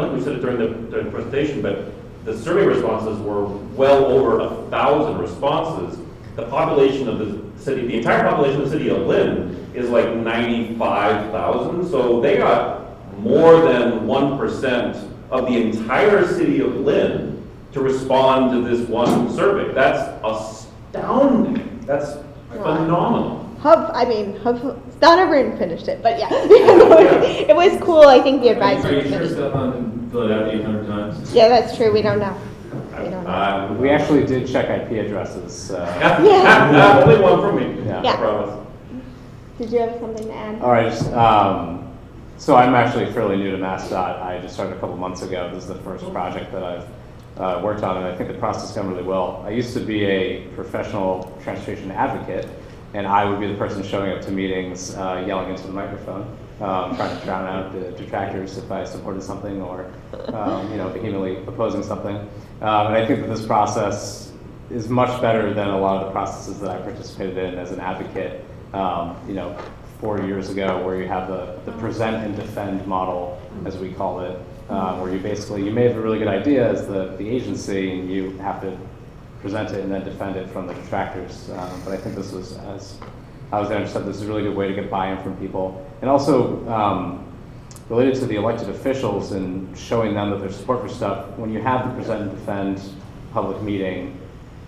think we said it during the presentation, but the survey responses were well over 1,000 responses. The population of the city, the entire population of the city of Lynn is like 95,000. So they got more than 1% of the entire city of Lynn to respond to this one survey. That's astounding. That's phenomenal. It's not everyone finished it, but yeah. It was cool. I think the advisory. Are you sure Stefan filled it out 800 times? Yeah, that's true. We don't know. We actually did check IP addresses. Only one from me. Yeah. I promise. Did you have something to add? All right. So I'm actually fairly new to MassDOT. I just started a couple months ago. This is the first project that I've worked on, and I think the process has gone really well. I used to be a professional transportation advocate, and I would be the person showing up to meetings, yelling into the microphone, trying to drown out the detractors if I supported something or, vehemently opposing something. And I think that this process is much better than a lot of the processes that I participated in as an advocate, 4 years ago, where you have the present and defend model, as we call it, where you may have a really good idea as the agency, and you have to present it and then defend it from the detractors. But I think this was, as Alexander said, this is a really good way to get buy-in from people. And also, related to the elected officials and showing them that there's support for stuff, when you have the present and defend public meeting,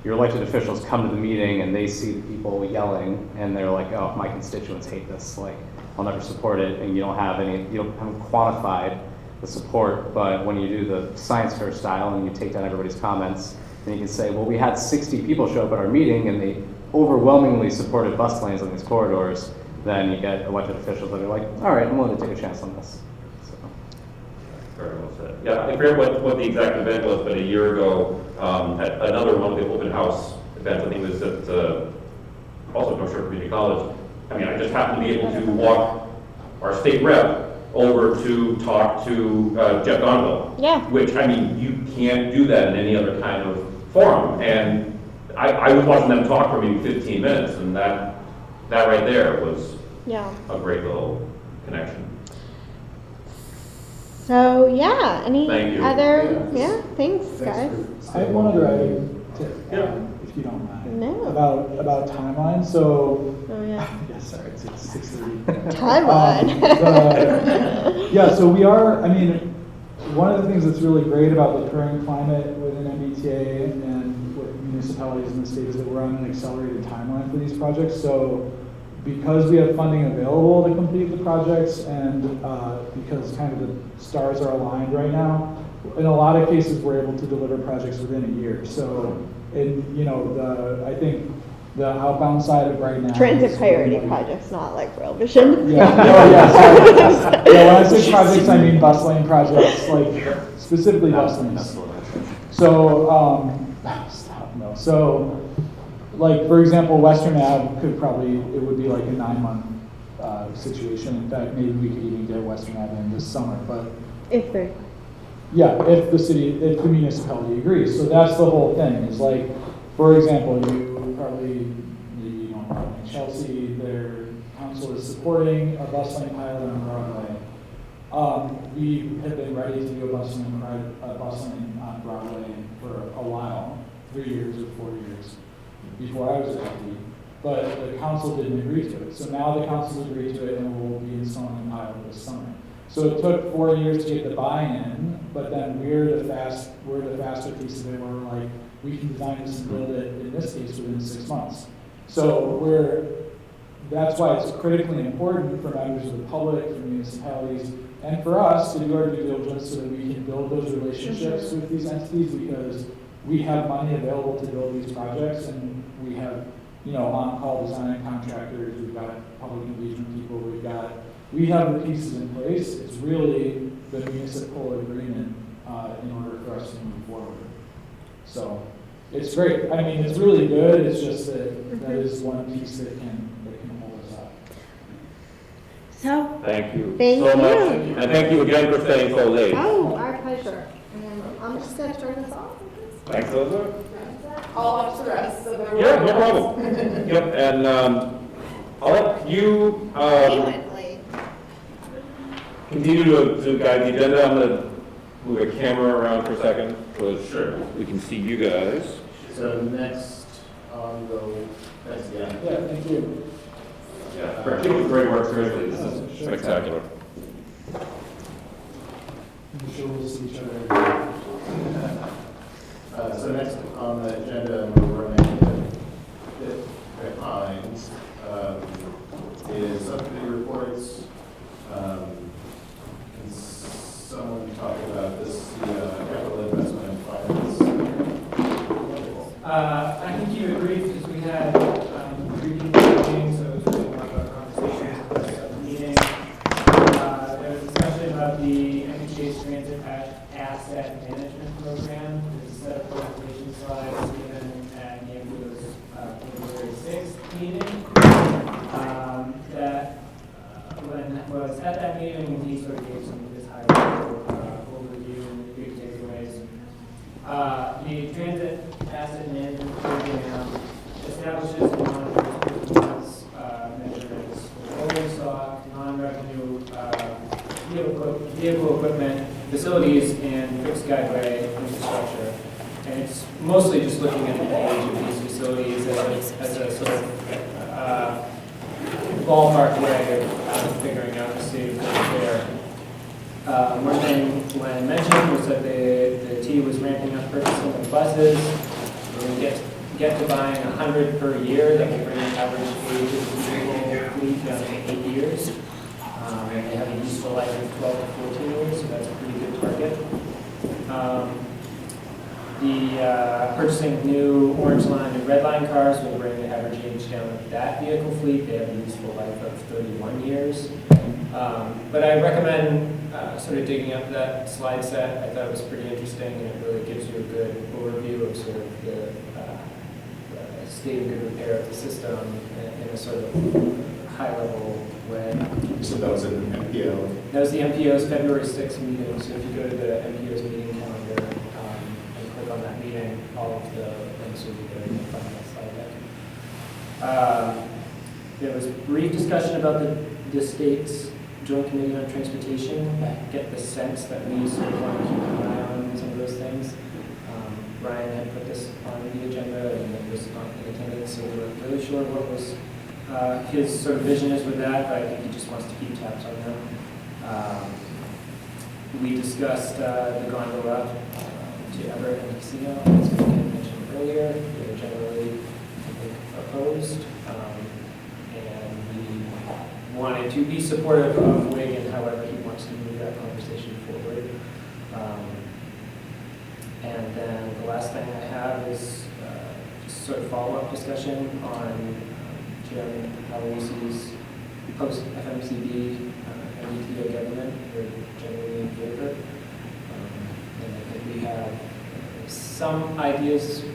your elected officials come to the meeting and they see the people yelling and they're like, oh, my constituents hate this, like, I'll never support it, and you haven't quantified the support. But when you do the science fair style and you take down everybody's comments, and you can say, well, we had 60 people show up at our meeting and they overwhelmingly supported bus lanes on these corridors, then you get elected officials that are like, all right, I'm willing to take a chance on this. So. Very well said. Yeah, I forget what the exact event was, but a year ago, at another one of the open house events, I think it was at also North Shore Community College. I mean, I just happened to be able to walk our state rep over to talk to Jeff Donovan. Yeah. Which, I mean, you can't do that in any other kind of forum. And I was watching them talk for maybe 15 minutes, and that right there was a great little connection. So yeah, any Thank you. other thanks guys. I have one other item to add, if you don't mind. No. About timeline. So sorry, it's 6:30. Timeline. So we are, one of the things that's really great about the current climate within MBTA and with municipalities in the state is that we're on an accelerated timeline for these projects. So because we have funding available to complete the projects, and because kind of the stars are aligned right now, in a lot of cases we're able to deliver projects within a year. So, I think the outbound side of right now. Transit priority projects, not like Real Vision. When I say projects, I mean bus lane projects, like specifically bus lanes. So, like, for example, Western Ave it would be like a 9-month situation. In fact, maybe we could even get Western Ave in this summer, but. If the municipality agrees. So that's the whole thing, is like, for example, maybe you know, Chelsea, their council is supporting a bus lane pilot on Broadway. We have been ready to do a bus lane on Broadway for a while, 3 years or 4 years, before I was elected. But the council didn't agree to it. So now the council agreed to it, and we'll be installing a pilot this summer. So it took 4 years to get the buy-in, but then we're the faster piece of it, where we're like, we can design this and build it, in this case, within 6 months. So that's why it's critically important for members of the public, for municipalities, and for us to do our due diligence so that we can build those relationships with these entities, because we have money available to build these projects, and we have, on-call design contractors, we've got public engagement people, we have the pieces in place. It's really the municipal agreement in order for us to move forward. So it's great. I mean, it's really good. It's just that that is one piece that can hold us up. So, Thank you Thank so much. you. And thank you again for staying so late. oh, our pleasure. And I'm just going to turn this off. Thanks, Elizabeth. All up to the rest of the. Yeah, no problem. Yep, and I'll let you continue to guide the agenda. I'm going to move a camera around for a second so we can see you guys. So next on the, Yeah, thank you. Yeah, keep up the great work, seriously. This is spectacular. I'm sure we'll see each other. so next on the agenda, we're running a bit behind, is subcommittee reports. Can someone talk about this, capital investment and finance? I can keep it brief because we had 3 meetings, so it was really more about conversations at the meeting. There was a discussion about the MBTA's transit asset management program. There's a set of presentation slides given at Yanko's February 6th meeting. That Lynn was at that meeting and he sort of gave some of his high-level overview and big takeaways. The transit asset management program establishes and monitors performance measures for rolling stock, non-revenue vehicle equipment, facilities, and fixed guideway infrastructure. And it's mostly just looking at the age of these facilities as a sort of ballpark way of figuring out the state of things there. One thing Lynn mentioned was that the T was ramping up purchasing of buses. We're going to get to buying 100 per year. That will bring the average age of the vehicle fleet down to 8 years. And they have a useful life of 12 to 14 years, so that's a pretty good target. The purchasing of new orange line and red line cars will bring the average age down of that vehicle fleet. They have a useful life of 31 years. But I recommend sort of digging up that slide set. I thought it was pretty interesting, and it really gives you a good overview of sort of the state and good repair of the system in a sort of high-level way. So that was an MPO? That was the MPO's February 6th meeting. So if you go to the MPO's meeting calendar and click on that meeting, all of the links will be there in the front of the slide deck. There was brief discussion about the state's Joint Committee on Transportation. I get the sense that we sort of want to keep an eye on some of those things. Ryan had put this on the agenda and it was not in attendance, so we weren't really sure what was his sort of vision is with that, but I think he just wants to keep tabs on them. We discussed the gondola to Everett and Casino, as we mentioned earlier. They're generally, I think, opposed. And we wanted to be supportive of Wig and however he wants to move that conversation forward. And then the last thing I have is just sort of follow-up discussion on Chairman Aloisi's post-FMCB MBTA government. We're generally in favor. And I think we have some ideas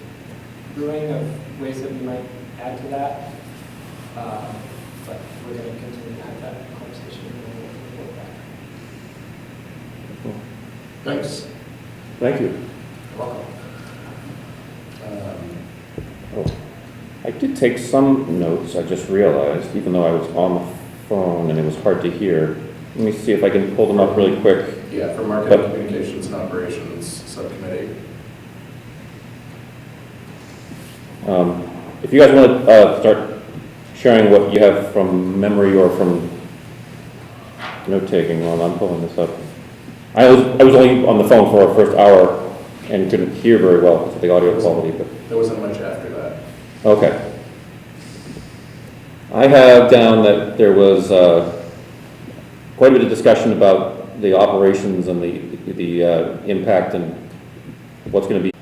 brewing of ways that we might add to that. But we're going to continue to have that conversation and we'll report back. Thanks. Thank you. You're welcome. I did take some notes, I just realized, even though I was on the phone and it was hard to hear. Let me see if I can pull them up really quick. Yeah, for Marketing, Communications, and Operations Subcommittee. If you guys want to start sharing what you have from memory or from note-taking while I'm pulling this up. I was only on the phone for our first hour and couldn't hear very well because of the audio quality. But there wasn't much after that. Okay. I have down that there was quite a bit of discussion about the operations and the impact and what's going to be